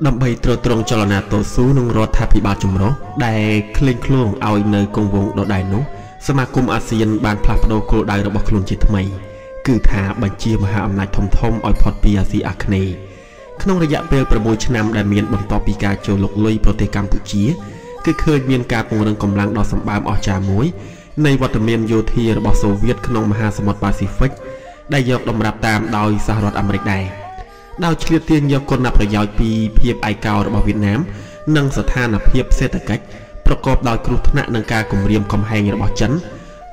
đầm bay trơ trông cho là tổ số nông rót tháp bị ba chùm rốt đại kling khuôn ao nơi công vùng độ đại nốtสมาคมอาเซียนบานพลับโดโกลได้ระบบคลุนจิตใหม่คือถาบัญชีมหาอำนาจทมออยพอดปีอาซีอาคเนขนมระยะเปลประมวยชนำได้เมียนบนต่อปีกาโจลกลุยโปรเตกัมปุจีคือเคยเมียนการปงเริงกำลังดอสัมบามอจามวยในวัตเมียนโยธีระบบโซเวียตขนมมหาสมุทรแปซิฟิกได้ยกดำรับตามโดยสหรัฐอเมริกาดาวเฉลี่ยเตียนยกคนนับระยะปีเพียบไอเการะบบเวียดนามนั่งสถานเพียบเศรษฐกิจประกอบโดยครุฑนะนังการกลุ่มเรียมคำแหงระบบจัน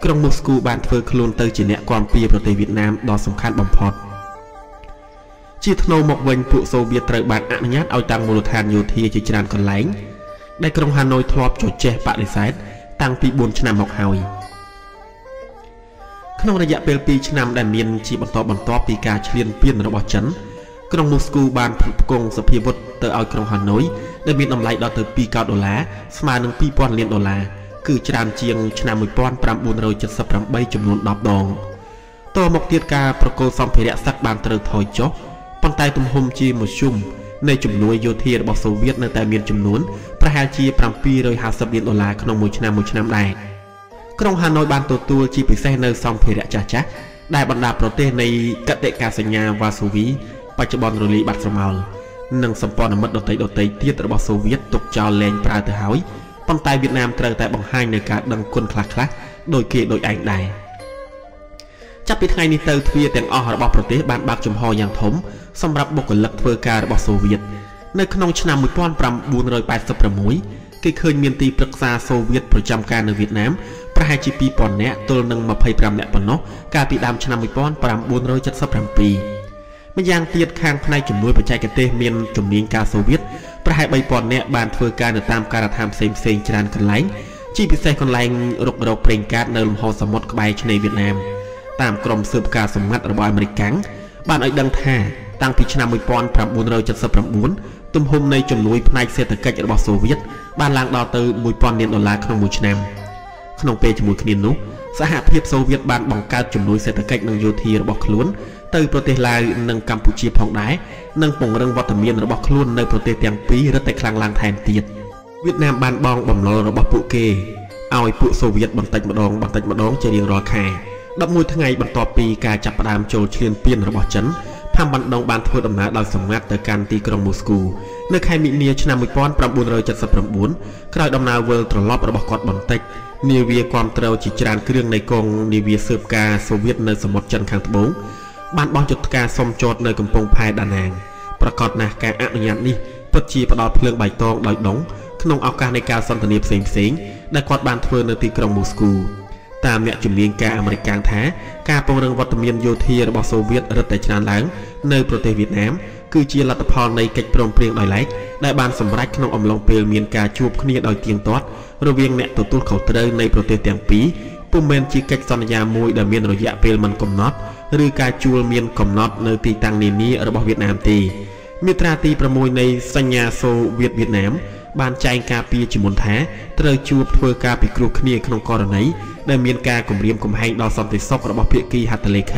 กรงมอสกูบานเฟอร์คลูนเตอร์จีเนะความปีประเทศเวียดนามดอสำคัญบำพอดจีทโนมกเวงผู้โซเวียตเตอร์บานอนุญาตเอาตังมูลฐานโยธีจิจารกันแหลงได้กรงฮานอยทลอบโจเจปะดิไซด์ตั้งปีบุญชนามกเฮาขนมระยะเปลปีชนามได้เมียนจีบต่อปีกาเฉลียนเปลี่ยนระบบจันกรงมอสกูบานผูกกงสเปียวุฒเตอร์เอากรงฮานอยได้มีนำไหลดอเตอร์ปี$9สมาหนึ่งปีปอนเลียน$คือจานเจียงชนะมวยป้อนปรำบุญเราจะสับปรำใบจำนวนดอกดองตัวมกเทียกาประโกสัมเพระสักบานเตอร์ถอยจ๊อกปังไตตุ่มหมจีมชุ่มในจำนวนโยธีระบบโซเวียตในแต่เมียนจำนวนประหารจีปรำปีโดย$50ขนมมวยชนะได้กรงฮานอยบานตัวจีไปแซ่ในสัมเพระจ้าได้บรรดาโปรเตในกเตกาสัญญาวาสูวีปัจจุบันโรลีบัตสมาลนังสัมปอนมัดโดเตเทียระบบโซเวียตตกจอแรงปลาเตอร์หายปังไตเวียดนามเตอแต่บังไฮในการดังคนคลักโดยเกโดยไอ้ได้จับปิดไงในเตอร์ทวีแต่งออกระบบประเทศบ้านบากจุ่มหออย่างถมสำหรับบุคคลลักเฟอร์การระบบโซเวียตในขนมชนะมวยป้อนปรำบุญเลยไปสับประมุยที่เคยมีตีปรึกษาโซเวียตประจำการในเวียดนามประหารจีปีปอนเนะตัวหนึ่งมาเพย์ปรำเนะปนนกการปีดำชนะมวยป้อนปรำบุญเลยจัดสับประปีไม่ยางเตียดข้างภายในจุ่มนวยปัจจัยกเตเมียนจุ่มเนียงการโซเวียตประหารใบปอนเนะบานเฟอร์การตามการทำเซงจานกันไหลจีพิเศษคนไหลรกเราเปล่งการในลมหอสมดกบายในเวียดนามตามกรมสืบการสมัติระบายอเมริกันบ้านไอ้ดังท่าตั้งพิชนามวยปอนปรำบุญเราจัดสับประมุนตุ่มหมในจุ่มนวยภายเศรษฐกิจระบอบโซเวียตบ้านลางดอเตอร์มวยปอน$1ขนมมวยชนามขนมเปย์จมูกขนินนุสหภาพโซเวียตบ้านบังการจุ่มนวยเศรษฐกิจในโยธีระบอบขลุ่นเตอร์ประเทศลาวนังกัมพูชีพองได้นังปงเรื่องวัฒนเมียนระบบคลุ่นในประเทศยังปีรัตคลังลางแทนเตียดเวียดนามบานบองบ่มลระบบปุเกเอาไอ้ปุโซเวียตบันติมาดองจะเรียงรอแข่ดับมวยทั้งไงบรรทอปีการจับประดามโจเชียนเปียนระบบจันทำบันดองบานเทอดอำนาจดาวสมัติแต่การตีกรงมอสกูในใครมีเนียชนะมวยป้อนปรำบุญเราจัดสับปรำบุญใครดำนาเวลตรลอบระบบกอดบันติเนียเวียความเตาจิจารเครื่องในกองเนียเวียเสือบกาโซเวียตในสมุทรจันทร์ข้างตะบงบ้านบองจุดการสมโจทย์ในกำปงภายดานางประกอบนาการอนุญาตนี้ปัจจีประดอเพลิงใบตองลอยดงขนมเอาการในการสันตเนียบเสียงได้กอดบานเทอร์ในตีกรงมอสกูตามเนี่ยจุ่มเลียงการอเมริกันแท้การปงเริงวัตเมียนโยธีระบบโซเวียตรัฐแต่ชนะหลังในประเทศเวียดนามคือเจียรัตพรในกิจปรมเปลี่ยนลอยไหลได้บานสำรักขนมอมลงเปลเมียนการจูบขณีดอยเตียงตอดระเวียงเนี่ยตัวตุ้นเขาเตยในประเทศเตียงปีปุ่มเมนจีกิจสัญญามวยดเมียนระยะเปลมันกำน็อตหรือการจูลเมียนกำน็อตในตีตังนี้ระบบเวียดนามตีมิตราตีประมวยในสัญญาโซเวียดนามบานใจกาปีจิมุนแท้เตยจูบเพื่อการปิกรุขณีขนมกรณีได้เมียนการกลุ่มเรียมกลุ่มแห่งดอสัมติซอกระบบเพียกีหัตเลไข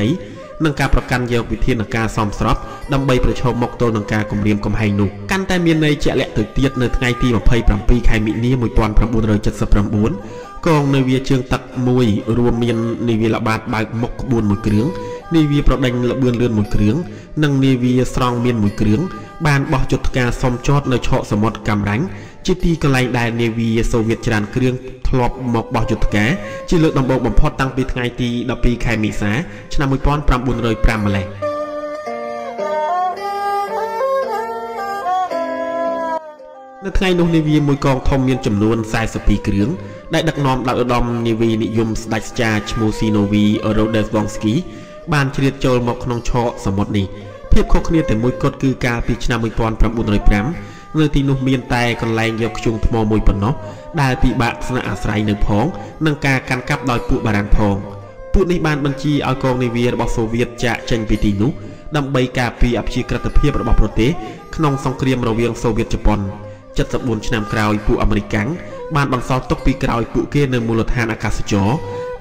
นังการประกันเยาววิธีนังการซ้อมสอบดำใบประชมมกโตนังการกลุ่มเรียมกลุ่มแห่งนุกันแต่เมียนในเจาะแหละตึกเตียดในไงตีมาเพย์ปรำปีไข่มีนี้มวยปอนปรำบุญเราจัดสับปรำบุญกองในเวียเชิงตักมวยรวมเมียนในเวียละบาดใบมกบุญมวยเกลืองในเวียประดังละเบือนเลื่อนมวยเกลืองนังในเวียสตรองเมียนมวยเกลืองบานบอกจุดการซ้อมจอดในเฉาะสมดกำรังจิตตีกลายได้ในเวียโซเวียตจานเครื่องทลบหมกบอกจุดแก่จิเลือกดำบกบ่มพอตั้งปีไงตีดับปีไข่มีสาชนะมวยป้อนปรำบุญเลยปรำมาเลยในไงนุ่งในเวียมวยกองทอมเมียนจำนวนสายสปีเกลืองได้ดักนอมดาวดอมในเวียนิยมสไตส์จาชมูซีโนวีอโรเดสบองสกีบานเฉลี่ยโจลหมกขนมเฉาะสมดนี้เพียบโคกเนี่ยแต่มวยกดคือการปีชนะมวยป้อนปรำบุญเลยปรำเมื่อที่นุ่มเมียนแต่กันแรงยกจุงทมมวยปนนกได้ปีบะสนะอาศัยหนึ่งพองนังการการกับดอยปุบารันพองปุในบ้านบัญชีเอากองในเวียระบบโซเวียตจะเจนปีตีนุดำใบกาปีอับชีกระตเพียบระบบโปรเตขนมสงครามระเวียงโซเวียตญี่ปุ่นจัดสบุนชนามกราวปุอเมริกันบ้านบางซอตกปีกราวปุเกในมูลฐานอากาศจอ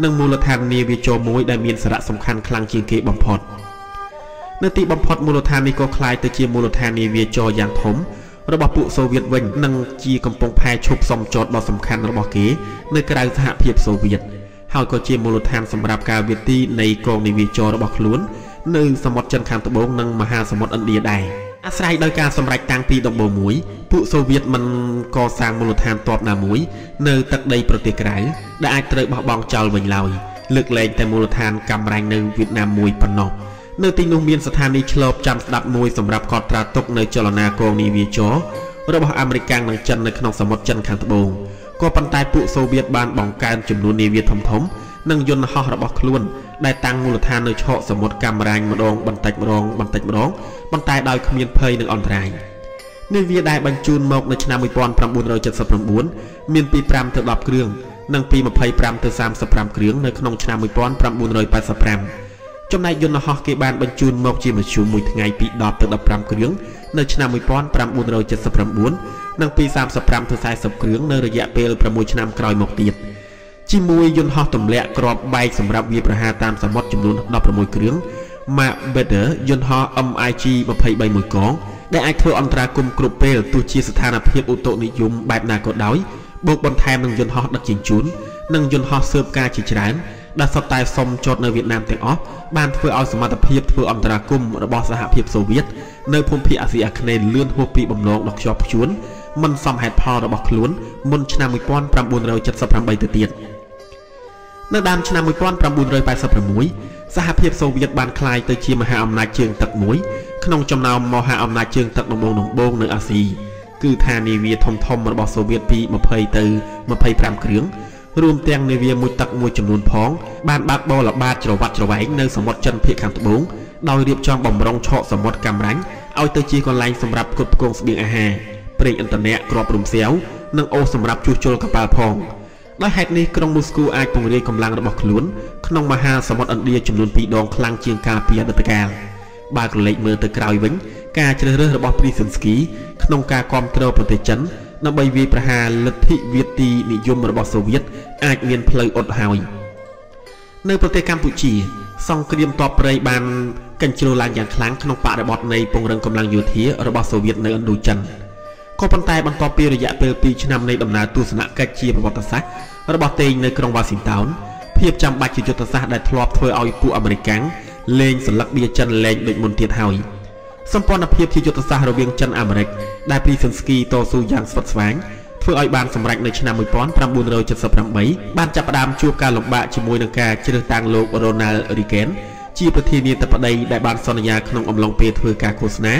ในมูลฐานเนวิโจมวยได้มีสาระสำคัญคลังเกียงเกบัมพอดในตีบัมพอดมูลฐานนี้ก็คล้ายตะเกียมูลฐานเนวิโจอย่างถม ร របស់ពួកសូវៀតវិញនឹងជាកំពុងផែឈប់សំចតដ៏សំខាន់របស់គេនៅក្រៅសហភាពសូវៀតហើយក៏ជាមូលដ្ឋានសម្រាប់ការវិទីនៃកងនាវាចររបស់ខ្លួននៅសមុទ្រចិនខាងត្បូងនិងមហាសមុទ្រឥណ្ឌាដែរអាស្រ័យដោយការសម្រេចតាំងពីដំបូងមួយពួកសូវៀតមិនកសាងមូលដ្ឋានទ័ពណាមួយនៅទឹកដីប្រទេសក្រៅដែលអាចត្រូវបោះបង់ចោលវិញឡើយលើកលែងតែមូលដ្ឋានកាំរ៉ាញ់នៅវៀតណាមមួយប៉ុណ្ណោះនៅទីនោះមានស្ថានីយ៍ឆ្លប់ចាំស្ដាប់មួយសម្រាប់កត់ត្រាទុកនៅចលនាកងនាវាចររបស់អាមេរិកនិងចិននៅក្នុងសមុទ្រចិនខាងត្បូងក៏ប៉ុន្តែពួកសូវៀតបានបង្កើនចំនួននាវាធំៗនិងយន្តហោះរបស់ខ្លួនដែលតាំងមូលដ្ឋាននៅឆកសមុទ្រកាំរ៉ាញ់ម្ដងបន្តិចម្ដងប៉ុន្តែដោយគ្មានភ័យនិងអន្តរាយនាវាដែលបញ្ជូនមកនៅឆ្នាំ1979មានពី5ទៅ10គ្រឿងនិងពី25ទៅ35គ្រឿងនៅក្នុងឆ្នាំ1985ចំណែកយន្តហោះគេបានបញ្ជូនមកជាមធ្យមមួយថ្ងៃពី10ទៅ15គ្រឿងនៅឆ្នាំ1979និងពី35ទៅ40គ្រឿងនៅរយៈពេល6ឆ្នាំក្រោយមកទៀតជាមួយយន្តហោះទម្លាក់គ្រាប់បែកសម្រាប់វាប្រហារតាមសមុទ្រចំនួន16គ្រឿង Mark Better យន្តហោះ MiG 23មួយកងដែលអាចធ្វើអន្តរាគមន៍គ្រប់ពេលទោះជាស្ថានភាពឧតុនិយមបែបណាក៏ដោយបូកបន្ថែមនឹងយន្តហោះដឹកជញ្ជូននិងយន្តហោះស៊ើបការជាច្រើនដែលសុទ្ធតែសុំចតនៅវៀតណាមទាំងអស់បានធ្វើឲ្យសមត្ថភាពធ្វើអន្តរាគមន៍របស់សហភាពសូវៀតនៅភូមិភាគអាស៊ីអាគ្នេយ៍លឿនហួសពីបំណងដ៏ខ្ជាប់ខ្ជួនមិនសមហេតុផលរបស់ខ្លួនមុនឆ្នាំ1978ទៅទៀតនៅដើមឆ្នាំ1986សហភាពសូវៀតបានក្លាយទៅជាមហាអំណាចជើងទឹកមួយក្នុងចំណោមមហាអំណាចជើងទឹកដំបូងនៅអាស៊ីគឺថានាវាធំៗរបស់សូវៀតពី20ទៅ25គ្រឿងរួមទាំងនាវាមួយទឹកមួយចំនួនផងបានបើកបរល្បាតច្រវាក់ច្រវែងនៅសមុទ្រចិនភាគខាងត្បូងដោយរៀបចំបំរុងឆកសមុទ្រកាំរ៉ាញ់ឲ្យទៅជាកន្លែងសម្រាប់ផ្គត់ផ្គង់ស្បៀងអាហារប្រេងឥន្ធនៈគ្រាប់រំសាវនិងអូសសម្រាប់ជួសជុលកប៉ាល់ផងដោយហេតុនេះក្រុងមូស្គូអាចពង្រាយកម្លាំងរបស់ខ្លួនក្នុងមហាសមុទ្រឥណ្ឌាចំនួន2ដងខ្លាំងជាងកាលពីអតីតកាលបើក្រឡេកមើលទៅក្រោយវិញការជ្រើសរើសរបស់ព្រីសិនស្គីក្នុងការគាំទ្រប្រទេសចិនដើម្បីវាយប្រហារលទ្ធិវាទីនិយមរបស់សូវៀតអាចមានផ្លូវអត់ហើយនៅប្រទេសកម្ពុជាសង្គ្រាមទ័ពព្រៃបានកញ្ជ្រោលឡើងយ៉ាងខ្លាំងក្នុងបរិបទនៃពង្រឹងកម្លាំងយោធារបស់សូវៀតនៅឥណ្ឌូចិនក៏ប៉ុន្តែបន្ទាប់ពីរយៈពេល2ឆ្នាំនៃដំណើរទស្សនកិច្ចជាប្រវត្តិសាស្ត្ររបស់តេងនៅក្រុងវ៉ាស៊ីនតោនភាពចាំបាច់ជាយុទ្ធសាស្ត្រដែលធ្លាប់ធ្វើឲ្យពួកអាមេរិកលេងសន្លឹកបៀចិនលែងដូចមុនទៀតហើយសម្ព័ន្ធភាពជាយុទ្ធសាស្ត្ររវាងចិនអាមេរិកដែលព្រីសិនស្គីតស៊ូយ៉ាងស្វិតស្វាញធ្វើឲ្យបានសម្រេចនៅឆ្នាំ1978បានចាប់ផ្ដើមជួបការលំបាកជាមួយនឹងការជ្រើសតាំងលោក Ronald Reagan ជាប្រធានាធិបតីដែលបានសន្យាក្នុងអំឡុងពេលធ្វើការឃោសនា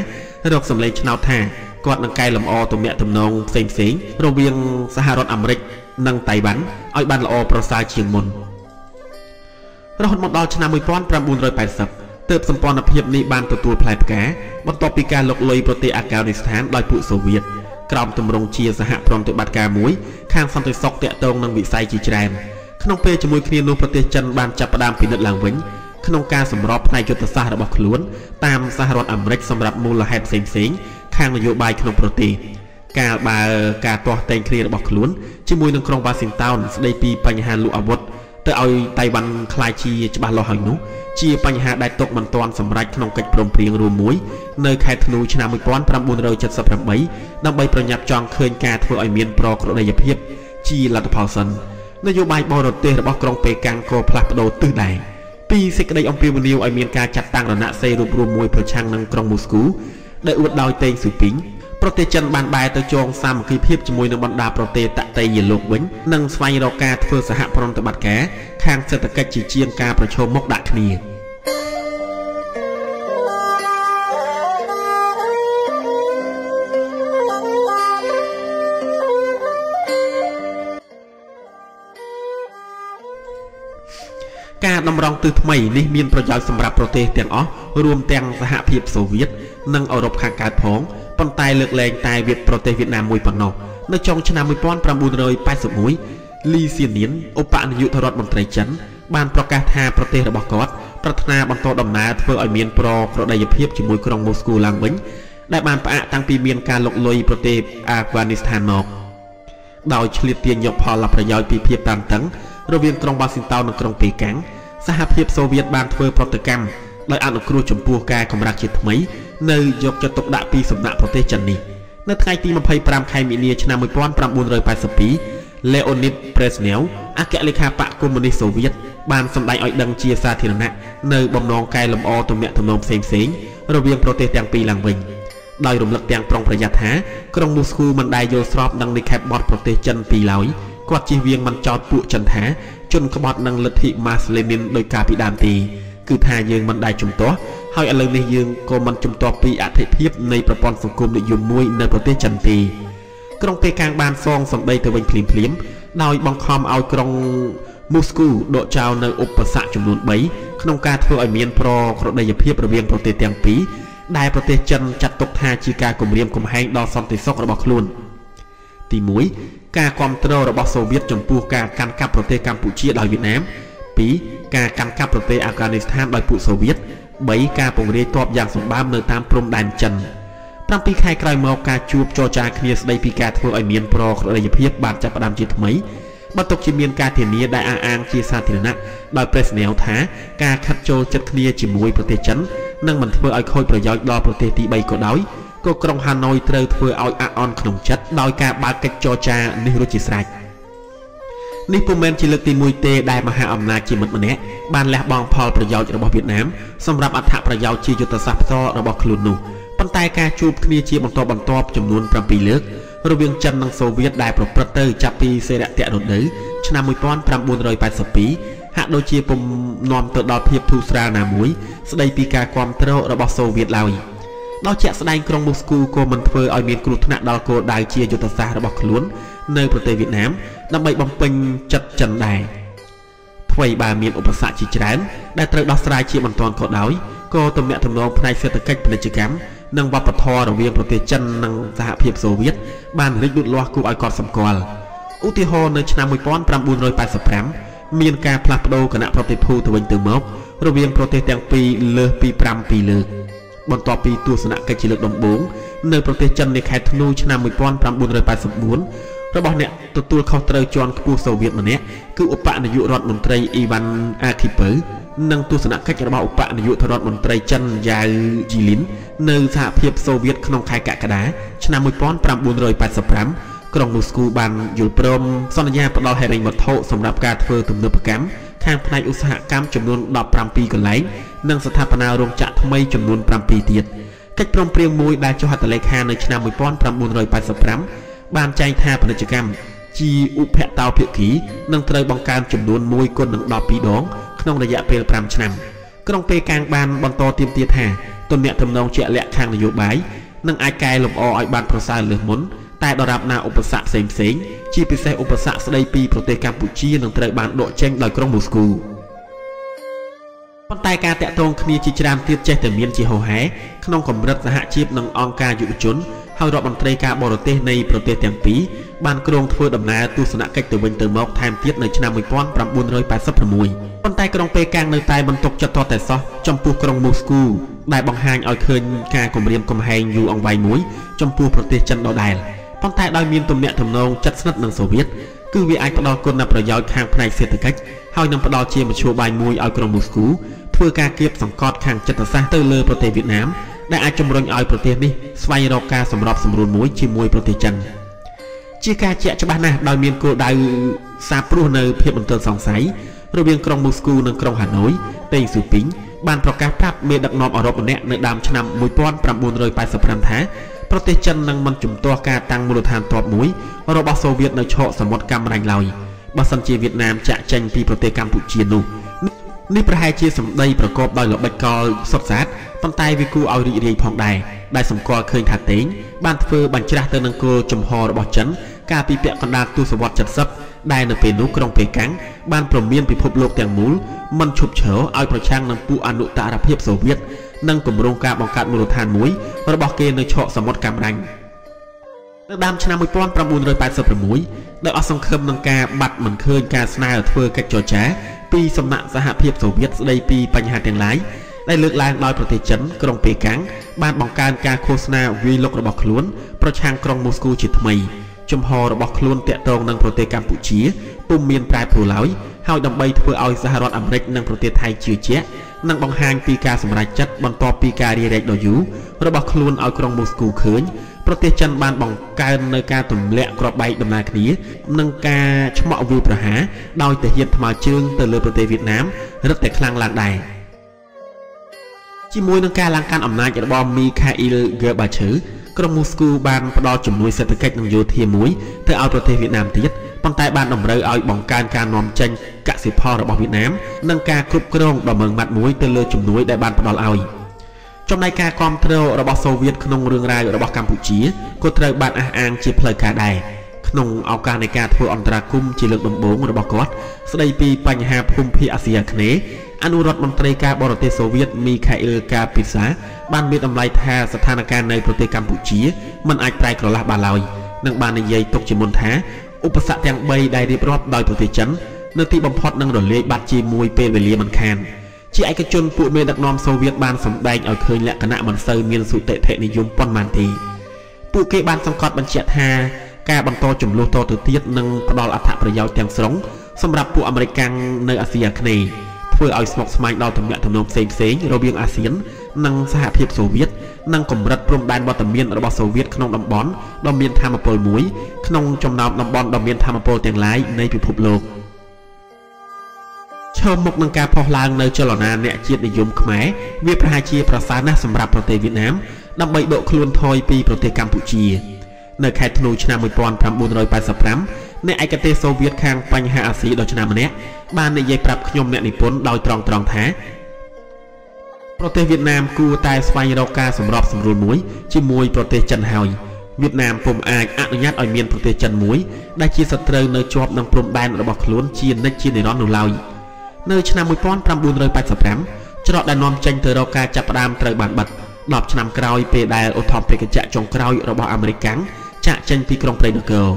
រកសម្លេងឆ្នោតថាគាត់នឹងកែលម្អទំនាក់ទំនងផ្សេងៗរវាងសហរដ្ឋអាមេរិកនិងតៃវ៉ាន់ឲ្យបានល្អប្រសើរជាងមុនរហូតមកដល់ឆ្នាំ1980ទើបសម្ព័ន្ធភាពនេះបានទទួលផ្លែផ្កាបន្ទាប់ពីការលុកលុយប្រទេសអាហ្គានីស្ថានដោយពួកសូវៀតក្រោមទម្រង់ជាសហប្រតិបត្តិការមួយខាងសន្តិសុខតាក់ទងនឹងវិស័យជាច្រើនក្នុងពេលជាមួយគ្នានោះប្រទេសចិនបានចាប់ផ្ដើមពិនិត្យឡើងវិញក្នុងការសម្របផ្នែកយុទ្ធសាស្ត្ររបស់ខ្លួនតាមសហរដ្ឋអាមេរិកសម្រាប់មូលហេតុផ្សេងៗខាងនយោបាយក្នុងប្រទេសការទាស់តែងគ្នារបស់ខ្លួនជាមួយនឹងក្រុងវ៉ាស៊ីនតោនស្ដីពីបញ្ហាលក់អាវុធទៅឲ្យតៃវ៉ាន់ខ្លាយជាច្បាស់លាស់ហើយនោះជាបញ្ហាដែលຕົកមិនទាន់សម្រេចក្នុងកិច្ចព្រមព្រៀងរួមមួយនៅខែធ្នូឆ្នាំ1978ដើម្បីប្រញាប់ចង់ឃើញការធ្វើឲ្យមានប្រក្រតីភាពជាលទ្ធផលសិននយោបាយបរទេសរបស់ក្រុងប៉េកាំងក៏ផ្លាស់ប្ដូរទិសដែរពីសេចក្តីអំពាវនាវឲ្យមានការចាត់តាំងរណសិរ្សរួបរวมមួយប្រឆាំងនឹងក្រុងមូស្គូដែលអួតដោយតេងស៊ូពីងប្រទេសចិនបានបែរទៅចងសាមគ្គីភាពជាមួយនឹងបណ្ដាប្រទេសតតេយ្យលោកវិញនិងស្វែងរកការធ្វើសហប្រតិបត្តិការខាងសេដ្ឋកិច្ចជាជាងការប្រឈមមុខដាក់គ្នាការតម្រង់ទិសថ្មីនេះមានប្រយោជន៍សម្រាប់ប្រទេសទាំងអស់រួមទាំងសហភាពសូវៀតនិងអឺរ៉ុបខាងកើតផងប៉ុន្តែលើកលែងតែប្រទេសវៀតណាមមួយប៉ុណ្ណោះនៅចុងឆ្នាំ1981លីសៀនៀនឧបនាយករដ្ឋមន្ត្រីចិនបានប្រកាសថាប្រទេសរបស់គាត់ប្រាថ្នាបន្តដំណើរធ្វើឲ្យមានប្រក្រតីភាពជាមួយក្រុងមូស្គូឡើងវិញដែលបានផ្អាកតាំងពីមានការលុកលុយប្រទេសអាហ្វហ្គានីស្ថានមកដោយឆ្លៀតទាញយកផលប្រយោជន៍ពីភាពតានតឹងរវាងក្រុងវ៉ាស៊ីនតោននិងក្រុងប៉េកាំងសហភាពសូវៀតបានធ្វើប្រតិកម្មដោយអនុគ្រោះចំពោះការកម្រាស់ជាតិថ្មីនៅយកចិត្តទុកដាក់ពីសំណាក់ប្រទេសចិននេះ នៅថ្ងៃទី25 ខែមីនាឆ្នាំ1982 Leonid Brezhnev អគ្គលេខាបកកុម្មុយនីសសូវៀតបានសម្ដែងឲ្យដឹងជាសាធារណៈនៅបំណងកែលម្អទំនាក់ទំនងផ្សេងៗរវាងប្រទេសទាំងពីរឡើងវិញដោយរំលឹកទាំងប្រុងប្រយ័ត្នថាក្រុងមូស្គូមិនដែលយល់ស្របនឹងនិក្ខេបបទប្រទេសចិនពីឡើយគាត់ជៀសវាងមិនចោទពួកចិនថាជនក្បត់នឹងលទ្ធិម៉ាសលេនីនដោយការពីដើមទេគឺថាយើងមិនដែលជំទាស់ហើយឥឡូវនេះយើងក៏មិនជំទាស់ពីអធិភាពនៃប្រព័ន្ធសង្គមនិយមមួយនៅប្រទេសចិនទេក្រុងប៉េកាំងបានសងសម្ដីទៅវិញភ្លាមៗដោយបង្ខំឲ្យក្រុងមូស្គូដកចោលនៅឧបសគ្គចំនួន3ក្នុងការធ្វើឲ្យមានប្រក្រតីភាពរវាងប្រទេសទាំងពីរដែលប្រទេសចិនចាត់ទុកថាជាការគំរាមកំហែងដល់សន្តិសុខរបស់ខ្លួនទី1ការគាំទ្ររបស់សូវៀតចំពោះការកាន់កាប់ប្រទេសកម្ពុជាដោយវៀតណាម2ការកាន់កាប់ប្រទេសអាហ្វហ្គានីស្ថានដោយពួកសូវៀត3ការពង្រាយទ័ពយ៉ាងសម្បើមនៅតាមព្រំដែនចិន7 ខែក្រោយមកការជួបចរចាគ្នាស្ដីពីការធ្វើឲ្យមានប្រក្រតីភាពបានចាប់ផ្ដើមជាថ្មីបន្ទាប់ជាមានការធានាដែលអះអាងជាសាធារណៈដោយប្រេសណែវថាការខិតចូលចិត្តគ្នាជាមួយប្រទេសចិននឹងមិនធ្វើឲ្យខូចប្រយោជន៍ដល់ប្រទេសទី3ក៏ដោយក៏ក្រុងហាណូយត្រូវធ្វើឲ្យអាក់អន់ក្នុងចិត្តដោយការបើកកិច្ចចរចានេះរួចជាស្រេចនេះពុំមែនជាលើកទី1ទេដែលមហាអំណាចជាមិត្តម្នាក់បានលះបង់ផលប្រយោជន៍របស់វៀតណាមសម្រាប់អត្ថប្រយោជន៍ជាយុទ្ធសាស្ត្រផ្ទាល់របស់ខ្លួននោះប៉ុន្តែការជួបគ្នាជាបន្តបន្ទាប់ចំនួន7លើករវាងចិននិងសូវៀតដែលប្រព្រឹត្តទៅចាប់ពីសេរតៈរដូវឆ្នាំ1982ហាក់ដូចជាពុំនាំទៅដល់ភាពធូរស្រាលណាមួយស្ដីពីការគាំទ្ររបស់សូវៀតឡើយដោយជាក់ស្ដែងក្រុងមូស្គូក៏មិនធ្វើឲ្យមានគ្រោះថ្នាក់ដល់គោលដៅជាយុទ្ធសាស្ត្ររបស់ខ្លួននៅប្រទេសវៀតណាមដើម្បីបំពេញចិត្តចិនដែរថ្មីបើមានឧបសគ្គជាច្រើនដែលត្រូវដោះស្រាយជាបន្ទាន់ក៏ដោយក៏ទំនាក់ទំនងផ្នែកសេដ្ឋកិច្ចពាណិជ្ជកម្មនិងវប្បធម៌រវាងប្រទេសចិននិងសហភាពសូវៀតបានរីកលូតលាស់គួរឲ្យកត់សម្គាល់ឧទាហរណ៍នៅឆ្នាំ1985មានការផ្លាស់ប្ដូរគណៈប្រតិភូទៅវិញទៅមករវាងប្រទេសទាំងពីរលើសពី7 លើកបន្ទាប់ពីទស្សនកិច្ចជាលើកដំបូងនៅប្រទេសចិននៅខែធ្នូឆ្នាំ1984របស់អ្នកទទួលខុសត្រូវជាន់ខ្ពស់សូវៀតម្នាក់គឺឧបនាយករដ្ឋមន្ត្រីអ៊ីវ៉ាន់អាឃីពើនិងទស្សនកិច្ចរបស់ឧបនាយករដ្ឋមន្ត្រីចិនយ៉ាវជីលីននៅសហភាពសូវៀតក្នុងខែកក្កដាឆ្នាំ1985ក្រុងមូស្គូបានយល់ព្រមសន្យាផ្ដល់ហិរញ្ញវត្ថុសម្រាប់ការធ្វើទំនើបកម្មខាងផ្នែកឧស្សាហកម្មចំនួន17 កន្លែងនិងស្ថាបនារោងចក្រថ្មីចំនួន7 ទៀតកិច្ចព្រមព្រៀងមួយដែលចុះហត្ថលេខានៅឆ្នាំ1985បានចែងថាពាណិជ្ជកម្មជាឧបតោភាគីនឹងត្រូវបង្កើនចំនួន1គុណនឹង12 ដងក្នុងរយៈពេល5 ឆ្នាំក្រុងប៉េកាំងបានបន្តទាមទារថាទំនាក់ទំនងជាក់លាក់ខាងនយោបាយនឹងអាចកែលម្អឲ្យបានប្រសើរលើសមុនតែដរាបណាឧបសគ្គផ្សេងៗជាពិសេសឧបសគ្គស្ដីពីប្រទេសកម្ពុជានឹងត្រូវបានដកចេញដោយក្រុងមូស្គូប៉ុន្តែការតាក់ទងគ្នាជាច្រើនទៀតចេះតែមានជាហូរហែក្នុងកម្រិតសហជីពនិងអង្គការយុវជនហើយរដ្ឋមន្ត្រីការបរទេសនៃប្រទេសទាំងពីរបានគ្រោងធ្វើដំណើរទស្សនកិច្ចទៅវិញទៅមកថែមទៀតនៅឆ្នាំ1986ប៉ុន្តែក្រុងប៉េកាំងនៅតែបន្ទុកចិត្តតែសោះចំពោះក្រុងមូស្គូដែលបង្ហាញឲ្យឃើញការគំរាមកំហែងយូរអង្វែងមួយចំពោះប្រទេសចិនដដែលប៉ុន្តែដោយមានទំនាក់ទំនងជិតស្និទ្ធនឹងសូវៀតគឺវាអាចផ្ដល់គុណប្រយោជន៍ខាងផ្នែកសេដ្ឋកិច្ចហើយនឹងផ្ដល់ជាមធ្យោបាយមួយឲ្យក្រុងមូស្គូធ្វើការគៀបសង្កត់ខាងចិត្តសាស្ត្រទៅលើប្រទេសវៀតណាមដែលអាចជំរុញឲ្យប្រទេសនេះស្វែងរកការសម្របសម្រួលមួយជាមួយប្រទេសចិនជាការជាក់ច្បាស់ណាស់ដោយមានគោលដៅសាបព្រោះនៅភាពបន្ទន់សង្ស័យរវាងក្រុងមូស្គូនិងក្រុងហាណូយតេងស៊ូពីងបានប្រកាសប្រាប់មេដឹកនាំអឺរ៉ុបម្នាក់នៅដើមឆ្នាំ1985ថាប្រទេសចិននឹងមិនជំទាស់ការតាំងមូលដ្ឋានទ័ពមួយរបស់សូវៀតនៅឆកសមុទ្រកាំរ៉ាញ់ឡើយបើសិនជាវៀតណាមចាក់ចេញពីប្រទេសកម្ពុជានោះនេះប្រហែលជាសម្ដីប្រកបដោយល្បិចកលសុទ្ធសាធប៉ុន្តែវាគួរឲ្យរីករាយផងដែរដែលសម្គាល់ឃើញថាតេងបានធ្វើបញ្ច្រាស់ទៅនឹងគោលចំហរបស់ចិនកាលពីពាក់កណ្ដាលទសវត្សរ៍70ដែលនៅពេលនោះក្រុងប៉េកាំងបានព្រមានពិភពលោកទាំងមូលមិនឈប់ឈរឲ្យប្រឆាំងនឹងពួកអនុត្តរភាពសូវៀតនិងគម្រោងការបង្កើតមូលដ្ឋានមួយរបស់គេនៅឆកសមុទ្រកាំរ៉ាញ់នៅដើមឆ្នាំ1986ដោយអស់សង្ឃឹមនឹងការបាត់មិនឃើញការស្នើធ្វើកិច្ចចរចាពីសំណាក់សហភាពសូវៀតស្ដីពីបញ្ហាទាំងឡាយដែលលើកឡើងដោយប្រទេសចិនក្រុងប៉េកាំងបានបង្កើនការឃោសនាវាយលុករបស់ខ្លួនប្រឆាំងក្រុងមូស្គូជាថ្មីជំហររបស់ខ្លួនតាក់ទងនឹងប្រទេសកម្ពុជាពុំមានប្រែប្រួលឡើយហើយដើម្បីធ្វើឲ្យសហរដ្ឋអាមេរិកនិងប្រទេសថៃជឿជាក់ នឹងបង្ហាញពីការសម្រេចចិត្តបន្ទាប់ពីការរាយរែកដ៏យូររបស់ខ្លួនឲ្យក្រុងមូស្គូឃើញប្រទេសចិនបានបង្កើននៅការទម្លាក់គ្រាប់បែកដំណើរគ្នានិងការឆ្មក់វាយប្រហារដោយទាហានថ្មើរជើងទៅលើប្រទេសវៀតណាមរឹតតែខ្លាំងឡើងដែរជាមួយនឹងការឡើងកាន់អំណាចរបស់មីខាអ៊ីល ហ្គឺបាឈឺក្រុងមូស្គូបានផ្ដល់ជំនួយសេដ្ឋកិច្ចនិងយោធាមួយទៅឲ្យប្រទេសវៀតណាមទៀតប៉ុន្តែបានតម្រូវឲ្យបង្កើនការនាំចេញកសិផលរបស់វៀតណាមនិងការគ្រប់គ្រងដ៏ម៉ឺងម៉ាត់មួយទៅលើជំនួយដែលបានផ្ដល់ឲ្យចំណែកការគ្រប់គ្រងរបស់សូវៀតក្នុងរឿងរ៉ាវរបស់កម្ពុជាក៏ត្រូវបានអះអាងជាផ្លូវការដែរក្នុងឱកាសនៃការធ្វើអន្តរាគមន៍ជាលើកដំបូងរបស់គាត់ស្ដីពីបញ្ហាភូមិភាគអាស៊ីអាគ្នេយ៍អនុរដ្ឋមន្ត្រីការបរទេសសូវៀតមីខាអ៊ីល កាពីសាបានមានតម្លៃថាស្ថានភាពនៅប្រទេសកម្ពុជាមិនអាចប្រែក្រឡាស់បានឡើយនិងបាននិយាយទុកជាមុនថាឧបសគ្គទាំង3ដែលរៀបរាប់ដោយប្រទេសចិននៅទីបំផុតនឹងរលាយបាត់ជាមួយពេលវេលាមិនខានជាឯកជនពួកមេដឹកនាំសូវៀតបានសម្ដែងឲ្យឃើញលក្ខណៈមិនសូវមានសុតិធិនិយមប៉ុន្មានទេពួកគេបានសង្កត់បញ្ជាក់ថាការបន្តចំនួនតទៅទៀតនឹងផ្ដល់អត្ថប្រយោជន៍ទាំងស្រុងសម្រាប់ពួកអាមេរិកនៅអាស៊ីអាគ្នេយ៍ធ្វើឲ្យស្មុគស្មាញដល់ទំនាក់ទំនងផ្សេងៗរវាងអាស៊ាននិងសហភាពសូវៀតនិងកម្រិតព្រំដែនវត្តមានរបស់សូវៀតក្នុងតំបន់ដ៏មានថាមពលមួយក្នុងចំណោមតំបន់ដ៏មានថាមពលទាំងឡាយនៃពិភពលោកឈរមុខនឹងការផុសឡើងនៅចលនាអ្នកជាតិនិយមខ្មែរវាប្រហែលជាប្រសើរណាស់សម្រាប់ប្រទេសវៀតណាមដើម្បីដកខ្លួនថយពីប្រទេសកម្ពុជានៅខែធ្នូឆ្នាំ1985អ្នកឯកទេសសូវៀតខាងបញ្ហាអាស៊ីដ៏ឆ្នើមម្នាក់បាននិយាយប្រាប់ខ្ញុំអ្នកនិពន្ធដោយត្រង់ថាប្រទេសវៀតណាមគួរតែស្វែងរកការសម្របសម្រួលមួយជាមួយប្រទេសចិនហើយវៀតណាមពុំអាចអនុញ្ញាតឲ្យមានប្រទេសចិនមួយដែលជាសត្រូវនៅជាប់នឹងព្រំដែនរបស់ខ្លួនជានិច្ចជានិរន្តរ៍នោះឡើយនៅឆ្នាំ1985ច្រកដែលនាំចេញទៅរកការចាប់ផ្ដើមត្រូវបានបិទ10ឆ្នាំក្រោយពេលដែលឧទ្ធម្ភាគចក្រចុងក្រោយរបស់អាមេរិកចាក់ចេញពីក្រុងព្រៃនគរ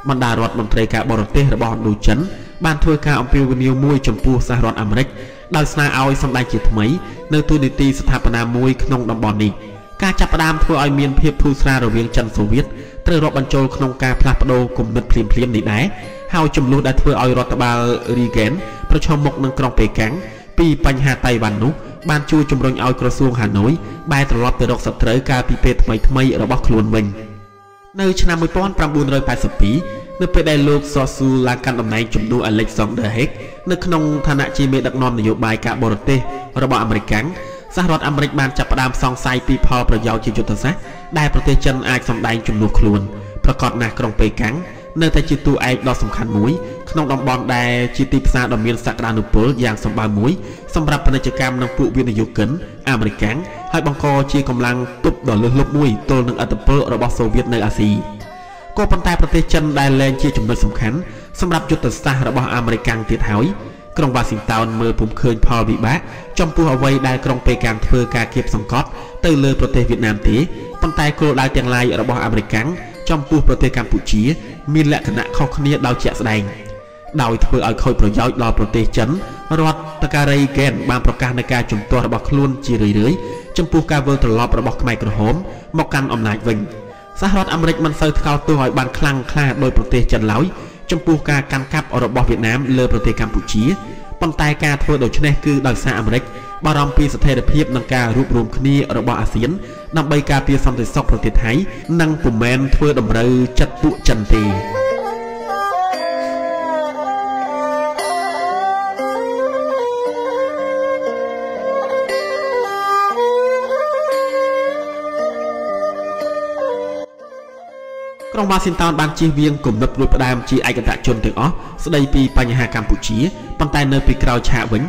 បណ្ដារដ្ឋមន្ត្រីការបរទេសរបស់ឥណ្ឌូចិនបានធ្វើការអំពាវនាវមួយចំពោះសហរដ្ឋអាមេរិកដោយស្នើឲ្យសម្ដេចជាថ្មីនៅទូនីតិស្ថាបនាមួយក្នុងតំបន់នេះការចាប់ផ្ដើមធ្វើឲ្យមានភាពធូរស្រាលរវាងចិនសូវៀតត្រូវរាប់បញ្ចូលក្នុងការផ្លាស់ប្ដូរគំនិតភ្លាមៗនេះដែរហើយចំនួនដែលធ្វើឲ្យរដ្ឋបាលរីហ្គែនប្រឈមមុខនឹងក្រុងប៉េកាំងពីបញ្ហាតៃវ៉ាន់នោះបានជួយជំរុញឲ្យក្រសួងហាណូយបែរត្រឡប់ទៅរកសត្រូវកាលពីពេលថ្មីរបស់ខ្លួនវិញនៅឆ្នាំ1982នៅពេលដែលលោកសស៊ូឡើងកាន់តំណែងជំនួស Alexander Haig នៅក្នុងឋានៈជាមេដឹកនាំនយោបាយការបរទេសរបស់អាមេរិកសហរដ្ឋអាមេរិកបានចាប់ផ្ដើមសង្ស័យពីផលប្រយោជន៍ជាយុទ្ធសាស្ត្រដែលប្រទេសចិនអាចសម្ដែងជំនួសខ្លួនប្រកាសណាស់ក្រុងប៉េកាំងនៅតែជាតួឯកដ៏សំខាន់មួយក្នុងតំបន់ដែលជាទីផ្សារដ៏មានសក្តានុពលយ៉ាងសម្បើមមួយសម្រាប់ពាណិជ្ជកម្មនិងពួកវិនិយោគិនអាមេរិកហើយបង្កជាកម្លាំងទប់ដ៏លើសលប់មួយទល់នឹងឥទ្ធិពលរបស់សូវៀតនៅអាស៊ីក៏ប៉ុន្តែប្រទេសចិនដែលលែងជាចំណុចសំខាន់សម្រាប់យុទ្ធសាស្ត្ររបស់អាមេរិកទៀតហើយក្រុងវ៉ាស៊ីនតោនមើលពុំឃើញផលវិបាកចំពោះអ្វីដែលក្រុងប៉េកាំងធ្វើការគៀបសង្កត់ទៅលើប្រទេសវៀតណាមទេប៉ុន្តែគោលដៅទាំងឡាយរបស់អាមេរិកចំពោះប្រទេសកម្ពុជាមានលក្ខណៈខុសគ្នាដោយជាក់ស្ដែងដោយធ្វើឲ្យខូចប្រយោជន៍ដល់ប្រទេសចិនរដ្ឋតការីហ្គែនបានប្រកាសនៅការជំទាស់របស់ខ្លួនជារឿយៗចំពោះការវិលត្រឡប់របស់ខ្មែរក្រហមមកកាន់អំណាចវិញសហរដ្ឋអាមេរិកមិនសូវថ្កោលទោសឲ្យបានខ្លាំងក្លាដោយប្រទេសចិនឡើយចំពោះការកាន់កាប់របស់វៀតណាមលើប្រទេសកម្ពុជាប៉ុន្តែការធ្វើដូច្នេះគឺដោយសារអាមេរិកបារម្ភពីស្ថិរភាពនិងការរួបរวมគ្នារបស់អាស៊ានដើម្បីការពារសន្តិសុខប្រទេសថៃនិងពុំមែនធ្វើតម្រូវចិត្តពួកចិនទេ ក្រុងវ៉ាស៊ីនតោនបានជៀសវាងគំនិតលួចផ្ដើមជាឯកតេយ្យជនទាំងអស់ស្ដីពីបញ្ហាកម្ពុជាប៉ុន្តែនៅពីក្រោយឆាកវិញ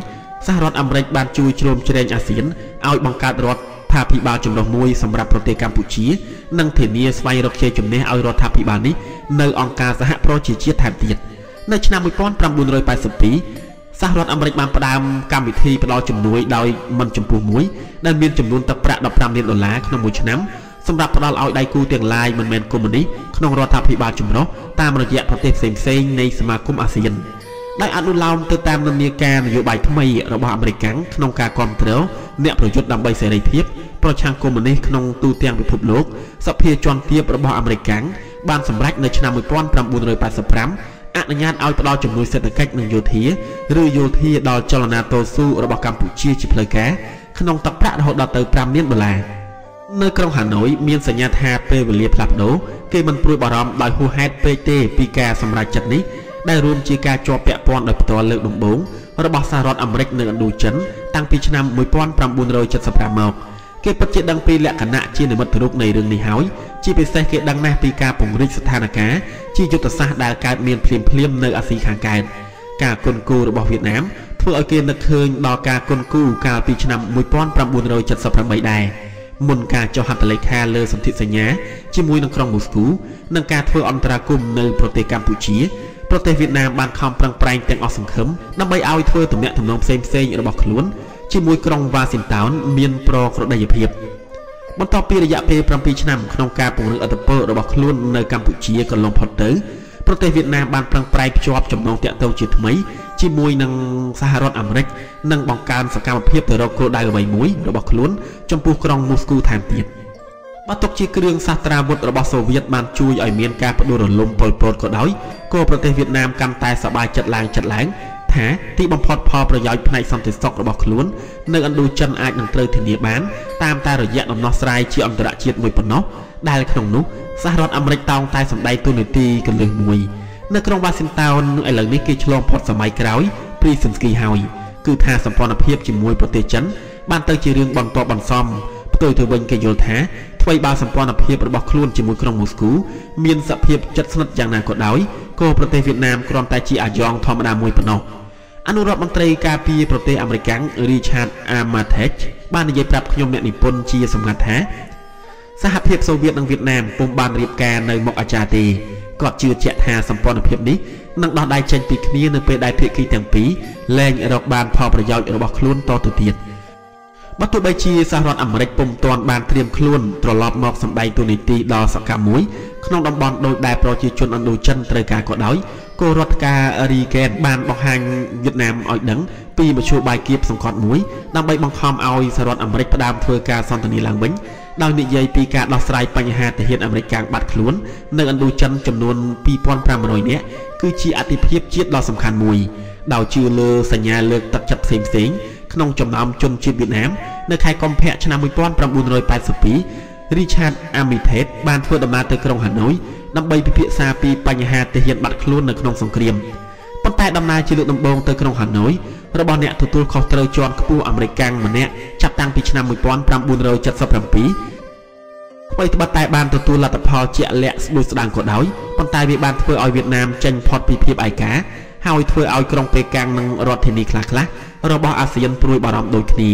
សហរដ្ឋអាមេរិកបានជួយជ្រោមជ្រែងអាស៊ានឲ្យបង្កើតរដ្ឋាភិបាលចម្រុះមួយសម្រាប់ប្រទេសកម្ពុជានិងធានាស្វែងរកជ័យជំនះឲ្យរដ្ឋាភិបាលនេះនៅអង្គការសហប្រជាជាតិថែមទៀតនៅឆ្នាំ 1982 សហរដ្ឋអាមេរិកបានផ្ដើមកម្មវិធីផ្ដល់ជំនួយដោយមិនចំពោះមួយដែលមានចំនួនទឹកប្រាក់ $15 លានក្នុងមួយឆ្នាំសម្រាប់ផ្ដល់ឲ្យដៃគូទាំងឡាយមិនមែនកុម្មុយនីសក្នុងរដ្ឋាភិបាលចម្រុះតាមរយៈប្រទេសផ្សេងៗនៃសមាគមអាស៊ានដែលអនុលោមទៅតាមនិន្នាការនយោបាយថ្មីរបស់អាមេរិកក្នុងការគ្រប់គ្រងអ្នកប្រយុទ្ធដើម្បីសេរីភាពប្រឆាំងកុម្មុយនីសក្នុងទូទាំងពិភពលោកសភាជាន់ទាបរបស់អាមេរិកបានសម្រេចនៅឆ្នាំ 1985 អនុញ្ញាតឲ្យផ្ដល់ជំនួយសេដ្ឋកិច្ចនិងយោធា ឬយោធាដល់ចលនាតស៊ូរបស់កម្ពុជាជាផ្លូវការក្នុងទឹកប្រាក់រហូតដល់ទៅ$5 លាននៅក្រុងហាណូយមានសញ្ញាថាពេលវេលាផ្លាស់ប្ដូរគេមិនព្រួយបារម្ភដោយហួសហេតុពេកទេពីការសម្រេចចិត្តនេះដែលរួមជាការជាប់ពាក់ព័ន្ធដោយផ្ទាល់លើកដំបូងរបស់សហរដ្ឋអាមេរិកនៅឥណ្ឌូចិនតាំងពីឆ្នាំ1975មកគេពិតជាដឹងពីលក្ខណៈជានិមិត្តរូបនៃរឿងនេះហើយជាពិសេសគេដឹងណាស់ពីការពង្រីកស្ថានភាពជាយុទ្ធសាស្ត្រដែលកើតមានភ្លាមៗនៅអាស៊ីខាងកើតការគុនគូរបស់វៀតណាមធ្វើឲ្យគេនឹកឃើញដល់ការគុនគូកាលពីឆ្នាំ1978ដែរមុនការចុះហត្ថលេខាលើសន្ធិសញ្ញាជាមួយនឹងក្រុងមូស្គូនិងការធ្វើអន្តរាគមន៍នៅប្រទេសកម្ពុជាប្រទេសវៀតណាមបានខំប្រឹងប្រែងទាំងអស់សង្ឃឹមដើម្បីឲ្យធ្វើទំនាក់ទំនងផ្សេងៗរបស់ខ្លួនជាមួយក្រុងវ៉ាស៊ីនតោនមានប្រក្រតីភាពបន្ទាប់ពីរយៈពេល7 ឆ្នាំក្នុងការពង្រឹងឥទ្ធិពលរបស់ខ្លួននៅកម្ពុជាកន្លងផុតទៅប្រទេសវៀតណាមបានប្រឹងប្រែងភ្ជាប់ចំណងទាក់ទងជាថ្មីជាមួយនឹងសហរដ្ឋអាមេរិកនិងបង្កើនសកម្មភាពទៅរកគោលដៅអ្វីមួយរបស់ខ្លួនចំពោះក្រុងមូស្គូថែមទៀតបើទុកជាគ្រឿងសាស្ត្រាវុធរបស់សូវៀតបានជួយឲ្យមានការផ្ដួលរលំប៉ុលពតក៏ដោយក៏ប្រទេសវៀតណាមកាន់តែសប្បាយចិត្តឡើងថាទីបំផុតផលប្រយោជន៍ផ្នែកសន្តិសុខរបស់ខ្លួននៅឥណ្ឌូចិនអាចនឹងត្រូវធានាបានតាមតែរយៈដំណោះស្រាយជាអន្តរជាតិមួយប៉ុណ្ណោះដែលក្នុងនោះសហរដ្ឋអាមេរិកតោងតែសម្ដែងតួនាទីកលឹះមួយនៅក្រុងវ៉ាស៊ីនតោនឥឡូវនេះគេឆ្លងផុតសម័យក្រោយព្រីសិនស្គីហើយគឺថាសម្ព័ន្ធភាពជាមួយប្រទេសចិនបានទៅជារឿងបន្តបន្សំផ្ទុយទៅវិញគេយល់ថាថ្មីបើសម្ព័ន្ធភាពរបស់ខ្លួនជាមួយក្រុងមូស្គូមានសភាពជិតស្និទ្ធយ៉ាងណាក៏ដោយក៏ប្រទេសវៀតណាមគ្រាន់តែជាអាយ៉ងធម្មតាមួយប៉ុណ្ណោះអនុរដ្ឋមន្ត្រីការពារប្រទេសអាមេរិក Richard Armitage បាននិយាយប្រាប់ខ្ញុំអ្នកនិពន្ធជាសម្ងាត់ថាសហភាពសូវៀតនិងវៀតណាមពុំបានរៀបការនៅមុខអាចារ្យទេគាត់ជឿជាក់ថាសម្ព័ន្ធភាពនេះនឹងដោះដៃចេញពីគ្នានៅពេលដែលភាគីទាំងពីរលែងរកបានផលប្រយោជន៍របស់ខ្លួនតទៅទៀតបើទោះបីជាសហរដ្ឋអាមេរិកពុំទាន់បានត្រៀមខ្លួនត្រឡប់មកសម្ដែងតួនាទីដល់សកម្មមួយក្នុងតំបន់ដោយដែលប្រជាជនឥណ្ឌូចិនត្រូវការក៏ដោយក៏រដ្ឋការរីហ្គេនបានបង្ហាញវៀតណាមឲ្យដឹងពីមធ្យោបាយគៀបសង្កត់មួយដើម្បីបង្ខំឲ្យសហរដ្ឋអាមេរិកផ្ដើមធ្វើការសន្ទនាឡើងវិញដោយនិយាយពីការដោះស្រាយបញ្ហាទាហានអាមេរិកកាំងបាត់ខ្លួននៅឥណ្ឌូចិនចំនួន2500នាក់គឺជាអតិភិបជាតិដ៏សំខាន់មួយដោយជឿលើសញ្ញាលើកទឹកចិត្តផ្សេងៗក្នុងចំណោមជនជាតិវៀតណាមនៅខែកុម្ភៈឆ្នាំ1982 Richard Armitage បានធ្វើដំណើរទៅក្រុងហាណូយដើម្បីពិភាក្សាពីបញ្ហាទាហានបាត់ខ្លួននៅក្នុងសង្គ្រាមប៉ុន្តែដំណើរជាលើកដំបូងទៅក្រុងហាណូយរបស់អ្នកទទួលខុសត្រូវជាន់ខ្ពស់អាមេរិកម្នាក់ចាប់តាំងពីឆ្នាំ1977អ្វីត្បិតតែបានទទួលលទ្ធផលជាក់លាក់ស្ដួយស្ដាងក៏ដោយប៉ុន្តែវាបានធ្វើឲ្យវៀតណាមចេញផុតពីភាពឯកាហើយធ្វើឲ្យក្រុងប៉េកាំងនិងរដ្ឋធានីខ្លះៗរបស់អាស៊ានព្រួយបារម្ភដូចគ្នា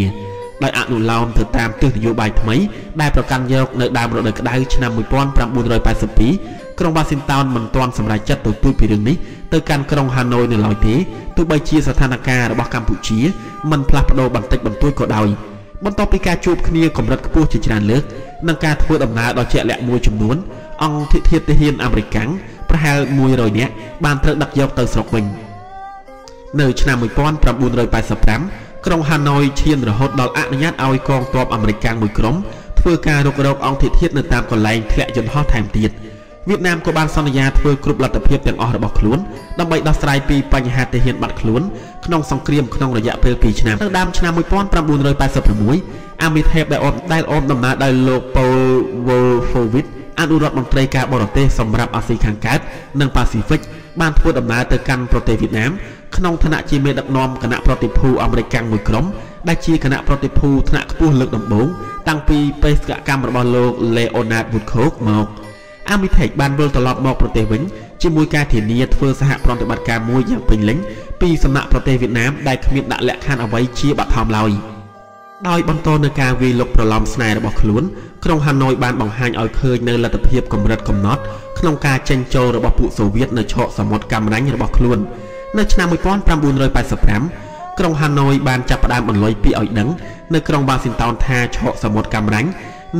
ដោយអនុលោមទៅតាមទិសនយោបាយថ្មីដែលប្រកាន់យកនៅដើមរដូវក្តៅឆ្នាំ1982ក្រុងវ៉ាស៊ីនតោនមិនទាន់សម្រេចចិត្តទៅទូតពីរឿងនេះទៅកាន់ក្រុងហាណូយនៅឡើយទេទោះបីជាស្ថានភាពរបស់កម្ពុជាមិនផ្លាស់ប្ដូរបន្តិចបន្តួចក៏ដោយបន្ទាប់ពីការជួបគ្នាកម្រិតខ្ពស់ជាច្រើនលើកនិងការធ្វើដំណើរដ៏ជាក់លាក់មួយចំនួនអង្គធាតុទាហានអាមេរិកប្រហែល100នាក់បានត្រូវដឹកយកទៅស្រុកវិញនៅឆ្នាំ1985ក្រុងហាណូយឈានរហូតដល់អនុញ្ញាតឲ្យកងទ័ពអាមេរិកមួយក្រុមធ្វើការរុករកអង្គធាតុនៅតាមកន្លែងធ្លាក់យន្តហោះថែមទៀតវៀតណាមក៏បានសន្យាធ្វើគ្រប់លទ្ធភាពទាំងអស់របស់ខ្លួនដើម្បីដោះស្រាយពីបញ្ហាទាហានបាត់ខ្លួនក្នុងសង្គ្រាមក្នុងរយៈពេល2ឆ្នាំនៅដើមឆ្នាំ1986 Armitage ដែលអមដំណើរដោយលោក Paul Wolfowitz អនុរដ្ឋមន្ត្រីការបរទេសសម្រាប់អាស៊ីខាងកើតនិងប៉ាស៊ីហ្វិកបានធ្វើដំណើរទៅកាន់ប្រទេសវៀតណាមក្នុងឋានៈជាមេដឹកនាំគណៈប្រតិភូអាមេរិកមួយក្រុមដែលជាគណៈប្រតិភូថ្នាក់ខ្ពស់លើកដំបូងតាំងពីបេសកកម្មរបស់លោក Leonard Woodcock មក Armitage បានវិលត្រឡប់មកប្រទេសវិញជាមួយការធានាធ្វើសហប្រតិបត្តិការមួយយ៉ាងពេញលេញពីសំណាក់ប្រទេសវៀតណាមដែលគ្មានដាក់លក្ខខណ្ឌអ្វីជាបឋមឡើយដោយបន្តនៅការវាយលុកប្រឡំស្នេហ៍របស់ខ្លួនក្រុងហាណូយបានបង្ហាញឲ្យឃើញនៅលទ្ធភាពកម្រិតកំណត់ក្នុងការចេញចូលរបស់ពួកសូវៀតនៅឆកសមុទ្រកាំរ៉ាញ់របស់ខ្លួននៅឆ្នាំ1985ក្រុងហាណូយបានចាប់ផ្ដើមបន្លុយពីឲ្យដឹងនៅក្រុងវ៉ាស៊ីនតោនថាឆកសមុទ្រកាំរ៉ាញ់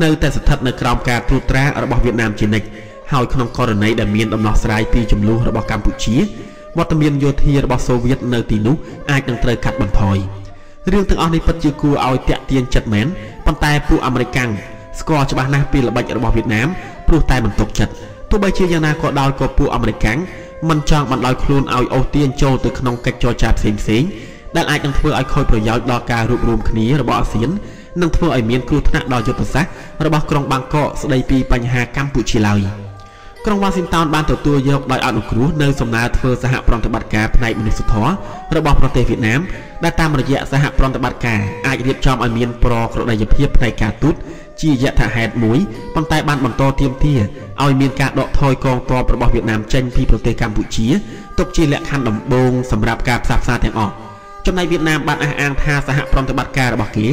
នៅតែស្ថិតនៅក្រោមការត្រួតត្រារបស់វៀតណាមជានិច្ចហើយក្នុងករណីដែលមានដំណោះស្រាយពីចំនួនរបស់កម្ពុជាវត្តមានយោធារបស់សូវៀតនៅទីនោះអាចនឹងត្រូវកាត់បន្ថយរឿងទាំងអស់នេះពិតជាគួរឲ្យតាក់ទាញចិត្តមែនប៉ុន្តែពួកអាមេរិកស្គាល់ច្បាស់ណាស់ពីល្បិចរបស់វៀតណាមព្រោះតែមិនទុកចិត្តទោះបីជាយ៉ាងណាក៏ដោយក៏ពួកអាមេរិក មិនចង់បណ្ដោយខ្លួនឲ្យអូសទាញចូលទៅក្នុងកិច្ចចរចាផ្សេងៗដែលអាចនឹងធ្វើឲ្យខូចប្រយោជន៍ដល់ការរួបរวมគ្នារបស់អាស៊ាននិងធ្វើឲ្យមានគ្រោះថ្នាក់ដល់យុទ្ធសាស្ត្ររបស់ក្រុងបាងកកស្ដីពីបញ្ហាកម្ពុជាឡើយក្រុងវ៉ាស៊ីនតោនបានទទួលយកដោយអនុគ្រោះនៅសំណើធ្វើសហប្រតិបត្តិការផ្នែកមនុស្សធម៌របស់ប្រទេសវៀតណាមដែលតាមរយៈសហប្រតិបត្តិការអាចរៀបចំឲ្យមានប្រក្រតីភាពផ្នែកការទូតជាយថាហេតុមួយប៉ុន្តែបានបន្តទាមទារឲ្យមានការដកថយកងទ័ពរបស់វៀតណាមចេញពីប្រទេសកម្ពុជាទុកជាលក្ខខណ្ឌដំបូងសម្រាប់ការផ្សះផ្សាទាំងអស់ចំណែកវៀតណាមបានអះអាងថាសហប្រតិបត្តិការរបស់គេ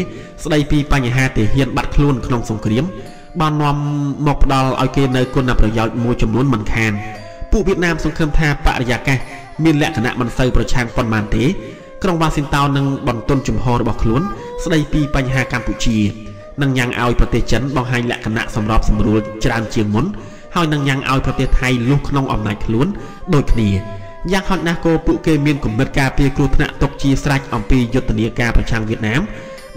ស្ដីពីបញ្ហាទាហានបាត់ខ្លួនក្នុងសង្គ្រាមបាននាំមកផ្ដល់ឲ្យគេនៅគុណប្រយោជន៍មួយចំនួនមិនខានពួកវៀតណាមសង្ឃឹមថាបរិយាកាសមានលក្ខណៈមិនសូវប្រឆាំងប៉ុន្មានទេក្រុងវ៉ាស៊ីនតោននឹងបន្ទន់ជំហររបស់ខ្លួនស្ដីពីបញ្ហាកម្ពុជានឹងញ៉ាំងឲ្យប្រទេសចិនបង្ហាញលក្ខណៈសម្របសម្រួលច្រើនជាងមុនហើយនឹងញ៉ាំងឲ្យប្រទេសថៃលុះក្នុងអំណាចខ្លួនដូចគ្នាយ៉ាងហោចណាស់ក៏ពួកគេមានគំនិតការពារគ្រោះថ្នាក់ទុកជាស្រេចអំពីយុទ្ធនាការប្រឆាំងវៀតណាម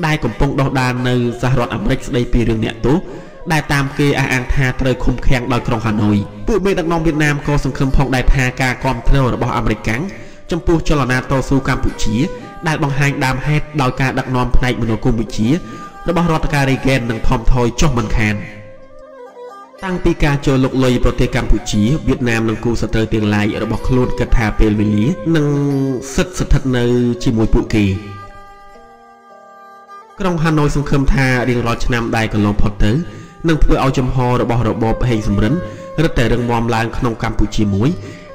ដែលកំពុងដោះដាលនៅសហរដ្ឋអាមេរិកស្ដីពីរឿងអ្នកទោសដែលតាមគេអះអាងថាត្រូវឃុំឃាំងដោយក្រុងហាណូយពួកមេដឹកនាំវៀតណាមក៏សង្ឃឹមផងដែរថាការគាំទ្ររបស់អាមេរិកចំពោះចលនាតស៊ូកម្ពុជាដែលបង្ហាញដើមហេតុដោយការដឹកនាំផ្នែកមនោគមវិជ្ជារបស់រដ្ឋការរេហ្គេននឹងថមថយចុះមិនខានតាំងពីការចូលលុកលុយប្រទេសកម្ពុជាវៀតណាមនិងគូសត្រូវទាំងឡាយរបស់ខ្លួនគិតថាពេលវេលានឹងស្ថិតនៅជាមួយពួកគេក្រុងហាណូយសង្ឃឹមថារៀងរាល់ឆ្នាំដែលកន្លងផុតទៅនឹងធ្វើឲ្យចំហរបស់របបហេងសំរិនរឹតតែរឹងមាំឡើងក្នុងកម្ពុជាមួយ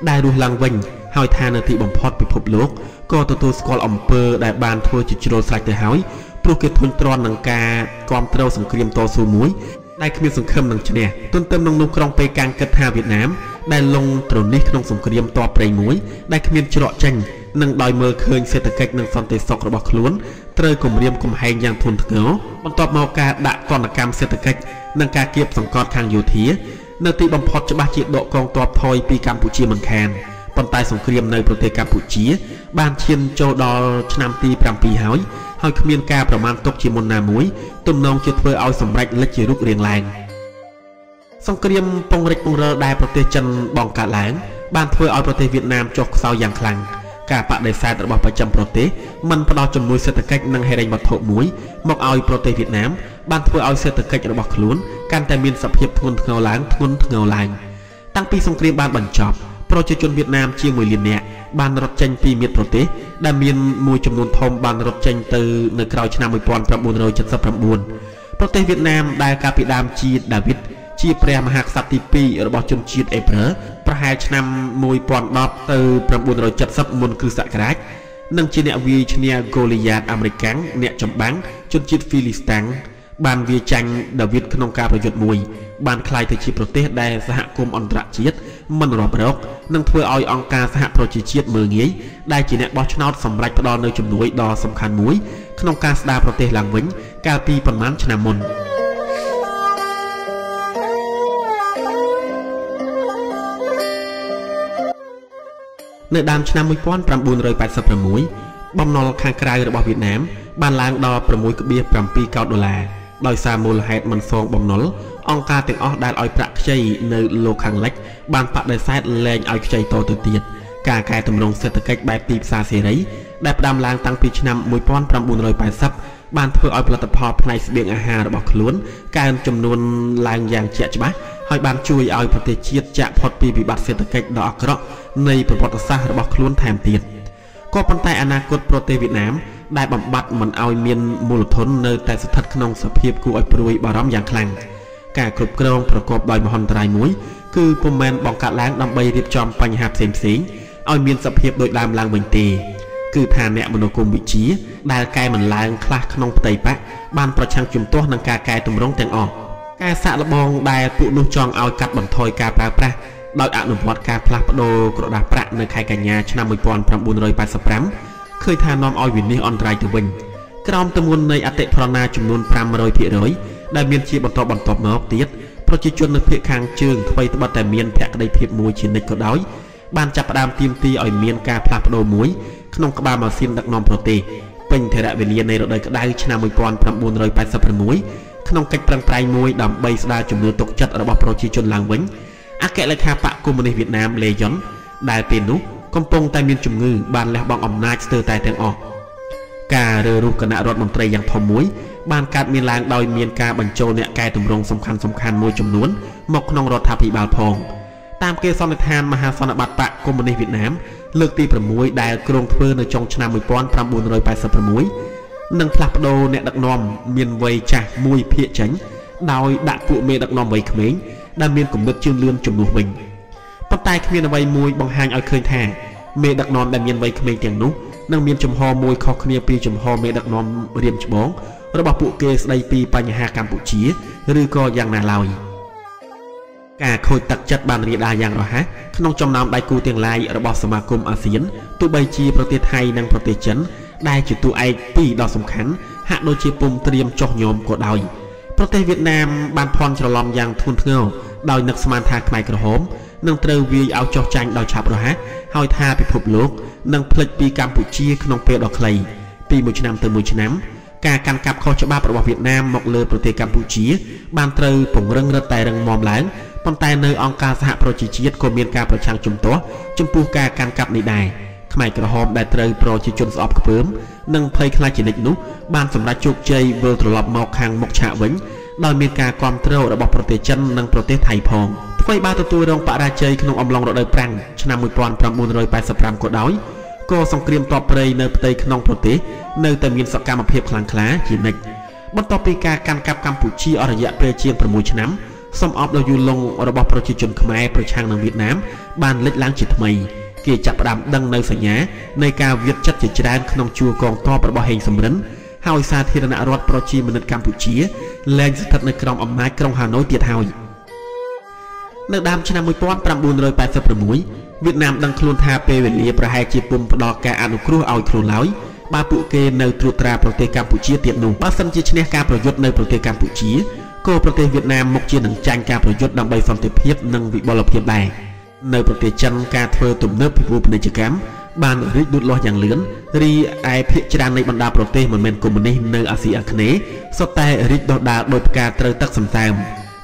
ដែលរស់ឡើងវិញហើយថានៅទីបំផុតពិភពលោកក៏ទទួលស្គាល់អំពើដែលបានធ្វើជាជ្រុលស្រេចទៅហើយព្រោះគេធុញទ្រាន់នឹងការគាំទ្រសង្គ្រាមតស៊ូមួយដែលគ្មានសង្ឃឹមនឹងឈ្នះទន្ទឹមនឹងនោះក្រុងប៉េកាំងគិតថាវៀតណាមដែលលងត្រនេះក្នុងសង្គ្រាមតបប្រេងមួយដែលគ្មានច្រកចេញនិងដោយមើលឃើញសេដ្ឋកិច្ចនិងសន្តិសុខរបស់ខ្លួនត្រូវគំរាមកំហែងយ៉ាងធ្ងន់ធ្ងរបន្ទាប់មកការដាក់ទណ្ឌកម្មសេដ្ឋកិច្ចនិងការគៀបសង្កត់ខាងយោធានៅទីបំផុតច្បាស់ជាដកកងទ័ពថយពីកម្ពុជាមិនខានប៉ុន្តែសង្គ្រាមនៅប្រទេសកម្ពុជាបានឈានចូលដល់ឆ្នាំទី7ហើយគ្មានការប្រមាណទុកជាមុនណាមួយទំនងជាធ្វើឲ្យសម្រេចលិចជារូបរាងឡើងសង្គ្រាមពង្រីកពង្រើដែលប្រទេសចិនបង្កើតឡើងបានធ្វើឲ្យប្រទេសវៀតណាមចុះខ្សោយយ៉ាងខ្លាំងការបដិសេធរបស់ប្រចាំប្រទេសមិនផ្ដល់ជំនួយសេដ្ឋកិច្ចនិងហិរញ្ញវត្ថុមួយមកឲ្យប្រទេសវៀតណាមបានធ្វើឲ្យសេដ្ឋកិច្ចរបស់ខ្លួនកាន់តែមានសភាពធ្ងន់ធ្ងរឡើងតាំងពីសង្គ្រាមបានបញ្ចប់ប្រជាជនវៀតណាមជាង1លាននាក់បានរត់ចេញពីមាតុប្រទេសដែលមានមួយចំនួនធំបានរត់ចេញទៅនៅក្រោយឆ្នាំ1979ប្រទេសវៀតណាមដែលកាលពីដើមជាដាវីតជាព្រះមហាក្សត្រទី2របស់ជនជាតិអេប្រឺប្រហែលឆ្នាំ1010ទៅ970មុនគ្រិស្តសករាជនិងជាអ្នកវាយឈ្នះហ្គូលីយ៉ាតអាមេរិកាំងអ្នកចម្បាំងជនជាតិហ្វីលីស្តាំងបានវាចាញ់ដាវីតក្នុងការប្រយុទ្ធមួយបានក្លាយទៅជាប្រទេសដែលសហគមន៍អន្តរជាតិមិនរាប់រកនិងធ្វើឲ្យអង្គការសហប្រជាជាតិមើលងាយដែលជាអ្នកបោះឆ្នោតសម្រេចផ្ដល់នូវជំនួយដ៏សំខាន់មួយក្នុងការស្ដារប្រទេសឡើងវិញកាលពីប្រមាណឆ្នាំមុននៅដើមឆ្នាំ1986បំណុលខាងក្រៅរបស់វៀតណាមបានឡើងដល់$6.7 កោដុល្លារដោយសារមូលហេតុមិនសងបំណុលអង្គការទាំងអស់ដែលឲ្យប្រាក់ខ្ចីនៅលោកខាងលិចបានបដិសេធលែងឲ្យខ្ចីតទៅទៀតការកែតម្រង់សេដ្ឋកិច្ចបែបទីផ្សារសេរីដែលផ្ដើមឡើងតាំងពីឆ្នាំ1980បានធ្វើឲ្យផលិតផលផ្នែកស្បៀងអាហាររបស់ខ្លួនកើនចំនួនឡើងយ៉ាងជាក់ច្បាស់ហើយបានជួយឲ្យប្រទេសជាតិចាក់ផុតពីវិបត្តិសេដ្ឋកិច្ចដ៏អាក្រក់នៃប្រវត្តិសាស្ត្ររបស់ខ្លួនថែមទៀតក៏ប៉ុន្តែអនាគតប្រទេសវៀតណាមដែលបំបត្តិមិនឲ្យមានមូលធននៅតែស្ថិតក្នុងសភាពគួរឲ្យព្រួយបារម្ភយ៉ាងខ្លាំងការគ្រប់គ្រងប្រកបដោយមហន្តរាយមួយគឺពុំមែនបង្កើតឡើងដើម្បីរៀបចំបញ្ហាផ្សេងៗឲ្យមានសភាពដូចដើមឡើងវិញទេគឺថាអ្នកមនោគមវិជ្ជាដែលកែមិនឡើងខ្លះក្នុងផ្ទៃបកបានប្រឆាំងជំទាស់នឹងការកែតម្រង់ទាំងអស់ការសាក់លបងដែលពួកនោះចង់ឲ្យកាត់បន្ថយការប្រើប្រាស់ដោយអនុវត្តការផ្លាស់ប្ដូរក្រដាសប្រាក់នៅខែកញ្ញាឆ្នាំ1985ឃើញថានាំឲ្យវិនិច្ឆ័យអន្តរាយទៅវិញក្រោមទម្ងន់នៃអតិផរណាចំនួន 500% ដែលមានជាបន្តមកទៀតប្រជាជននៅភាគខាងជើងថ្មីត្បិតតែមានភក្តីភាពមួយជានិច្ចក៏ដោយបានចាប់ផ្ដើមទាមទារឲ្យមានការផ្លាស់ប្ដូរមួយក្នុងក្បាលម៉ាស៊ីនដឹកនាំប្រទេសពេញថេរវេលានៃរដូវក្តៅឆ្នាំ1986ក្នុងកិច្ចប្រឹងប្រែងមួយដើម្បីស្ដារជំនឿទុកចិត្តរបស់ប្រជាជនឡើងវិញអគ្គលេខាបកកុម្មុយនីសវៀតណាមលេយ៉ុន ដែលពេលនោះកំពុងតែមានជំងឺបានលះបង់អំណាចស្ទើរតែទាំងអស់ការរើរុះគណៈរដ្ឋមន្ត្រីយ៉ាងធំមួយបានកើតមានឡើងដោយមានការបញ្ចូលអ្នកកែតម្រង់សំខាន់មួយចំនួនមកក្នុងរដ្ឋាភិបាលផងតាមគេសន្និដ្ឋានមហាសន្និបាតបកកុម្មុយនីសវៀតណាមលើកទី6ដែលគ្រោងធ្វើនៅចុងឆ្នាំ1986នឹងផ្លាស់ប្ដូរអ្នកដឹកនាំមានវ័យចាស់មួយភាគចេញដោយដាក់ពួកមេដឹកនាំវ័យក្មេងដែលមានគំនិតជឿនលឿនជំនួសវិញប៉ុន្តែគ្មានអ្វីមួយបង្ហាញឲ្យឃើញថាមេដឹកនាំដែលមានវ័យក្មេងទាំងនោះនឹងមានចំហមួយខុសគ្នាពីចំហមេដឹកនាំរៀមច្បងរបស់ពួកគេស្ដីពីបញ្ហាកម្ពុជាឬក៏យ៉ាងណាឡើយការខូចទឹកចិត្តបានរាលដាលយ៉ាងរហ័សក្នុងចំណោមដៃគូទាំងឡាយរបស់សមាគមអាស៊ានទោះបីជាប្រទេសថៃនិងប្រទេសចិនដែលជាតួឯកពីរដ៏សំខាន់ហាក់ដូចជាពុំត្រៀមចុះញោមក៏ដោយប្រទេសវៀតណាមបានភ័ន្តច្រឡំយ៉ាងធ្ងន់ធ្ងរដោយនឹកស្មានថាខ្មែរក្រហមនឹងត្រូវវាយឲ្យចុះចាញ់ដោយឆាប់រហ័សហើយថាពិភពលោកនឹងភ្លេចពីកម្ពុជាក្នុងពេលដ៏ខ្លីពីមួយឆ្នាំទៅមួយឆ្នាំការកាន់កាប់ខុសច្បាប់របស់វៀតណាមមកលើប្រទេសកម្ពុជាបានត្រូវពង្រឹងរឹតតែរឹងមាំឡើងប៉ុន្តែនៅអង្គការសហប្រជាជាតិក៏មានការប្រឆាំងជំទាស់ចំពោះការកាន់កាប់នេះដែរខ្មែរក្រហមដែលត្រូវប្រជាជនស្អប់ខ្ពើមនិងភ័យខ្លាចជានិច្ចនោះបានសម្រេចជោគជ័យវិលត្រឡប់មកខាងមុខឆាកវិញដោយមានការគាំទ្ររបស់ប្រទេសចិននិងប្រទេសថៃផងថ្មីបានទទួលរងបរាជ័យក្នុងអំឡុងរដូវប្រាំងឆ្នាំ1985ក៏ដោយក៏សង្គ្រាមទ័ពព្រៃនៅផ្ទៃក្នុងប្រទេសនៅតែមានសកម្មភាពខ្លាំងក្លាជានិច្ចបន្ទាប់ពីការកាន់កាប់កម្ពុជាអស់រយៈពេលជាង6ឆ្នាំសំអប់ដ៏យូរលង់របស់ប្រជាជនខ្មែរប្រឆាំងនឹងវៀតណាមបានលេចឡើងជាថ្មីគេចាប់ផ្ដើមដឹងនៅសញ្ញានៃការវាតចិត្តជាច្រើនក្នុងជួរកងទ័ពរបស់ហេងសំរិនហើយសាធារណរដ្ឋប្រជាមានិតកម្ពុជាលែងស្ថិតនៅក្រោមអំណាចក្រុងហាណូយទៀតហើយនៅដើមឆ្នាំ1986វៀតណាមដឹងខ្លួនថាពេលវេលាប្រហែលជាពុំផ្ដល់ការអនុគ្រោះឲ្យខ្លួនឡើយបើពួកគេនៅត្រួតត្រាប្រទេសកម្ពុជាទៀតនោះបើសិនជាឈ្នះការប្រយុទ្ធនៅប្រទេសកម្ពុជាក៏ប្រទេសវៀតណាមមុខជានឹងចាញ់ការប្រយុទ្ធដើម្បីសន្តិភាពនិងវិបុលភាពដែរនៅប្រទេសចិនការធ្វើទំនើបពិភពពាណិជ្ជកម្មបានរីកលូតលាស់យ៉ាងលឿនរីឯភាគច្រើននៃបណ្ដាប្រទេសមិនមែនកុម្មុយនីសនៅអាស៊ីអាគ្នេយ៍សុទ្ធតែរីកដុះដាលដោយផ្កាត្រូវទឹកសន្សើម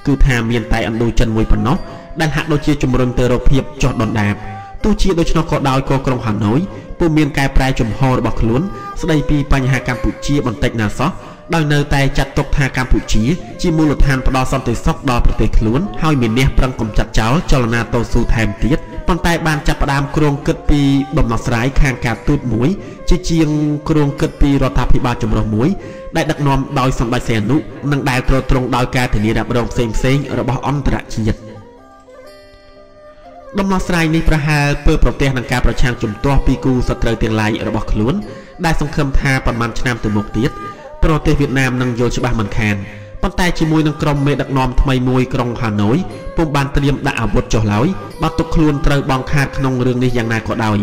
គឺថាមានតែឥណ្ឌូចិនមួយប៉ុណ្ណោះដែលហាក់ដូចជាជំរុញទៅរកភាពចុះដុនដាបទោះជាដូច្នោះក៏ដោយក៏ក្រុងហាណូយពុំមានកែប្រែជំហររបស់ខ្លួនស្ដីពីបញ្ហាកម្ពុជាបន្តិចណាសោះដោយនៅតែចាត់ទុកថាកម្ពុជាជាមូលដ្ឋានផ្ដល់សន្តិសុខដល់ប្រទេសខ្លួនហើយមានអ្នកប្រឹងកំចាត់ចោលចលនាតស៊ូថែមទៀតប៉ុន្តែបានចាប់ផ្ដើមគ្រោងគិតពីដំណោះស្រាយខាងការទូតមួយជាជាងគ្រោងគិតពីរដ្ឋាភិបាលចម្រុះមួយដែលដឹកនាំដោយសម្ដេចសីហនុនិងដែលទ្រទ្រង់ដោយការធានារ៉ាប់រងផ្សេងៗរបស់អន្តរជាតិដំណោះស្រាយនេះប្រហែលពើប្រទេសនឹងការប្រឆាំងជំទាស់ពីគូសត្រូវទាំងឡាយរបស់ខ្លួនដែលសង្ឃឹមថាប្រមាណឆ្នាំទៅមុខទៀតប្រទេសវៀតណាមនឹងយល់ច្បាស់មិនខានប៉ុន្តែជាមួយនឹងក្រុមមេដឹកនាំថ្មីមួយក្រុងហាណូយពុំបានត្រៀមដាក់អាវុធចុះឡើយបើទុកខ្លួនត្រូវបង់ខាតក្នុងរឿងនេះយ៉ាងណាក៏ដោយ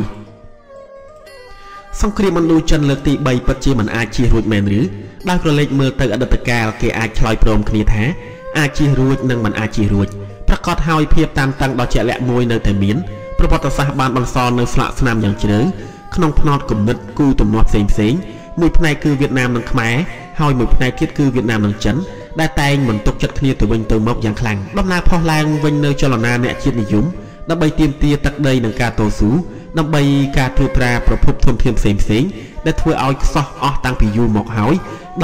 សង្គ្រាមឥណ្ឌូចិនលើកទី3ពិតជាមិនអាចជៀសរួចមែនឬដោយក្រឡេកមើលទៅអតីតកាលគេអាចឆ្លើយព្រមគ្នាថាអាចជៀសរួចនិងមិនអាចជៀសរួចប្រកាសហើយភាពតានតឹងដ៏ជាក់លាក់មួយនៅតែមានប្រវត្តិសាស្ត្របានបន្សល់នៅស្លាកស្នាមយ៉ាងជ្រៅក្នុងផ្នត់គំនិតគូទំនាស់ផ្សេងមួយផ្នែកគឺវៀតណាមនិងខ្មែរហើយមួយផ្នែកទៀតគឺវៀតណាមនិងចិនដែលតែងមិនទុកចិត្តគ្នាទៅវិញទៅមកយ៉ាងខ្លាំងដំណើរផុសឡើងវិញនៅចលនាអ្នកជាតិនិយមដើម្បីទាមទារទឹកដីនិងការតស៊ូដើម្បីការត្រួតត្រាប្រភពធនធានផ្សេងដែលធ្វើឲ្យខ្សោះអស់តាំងពីយូរមកហើយ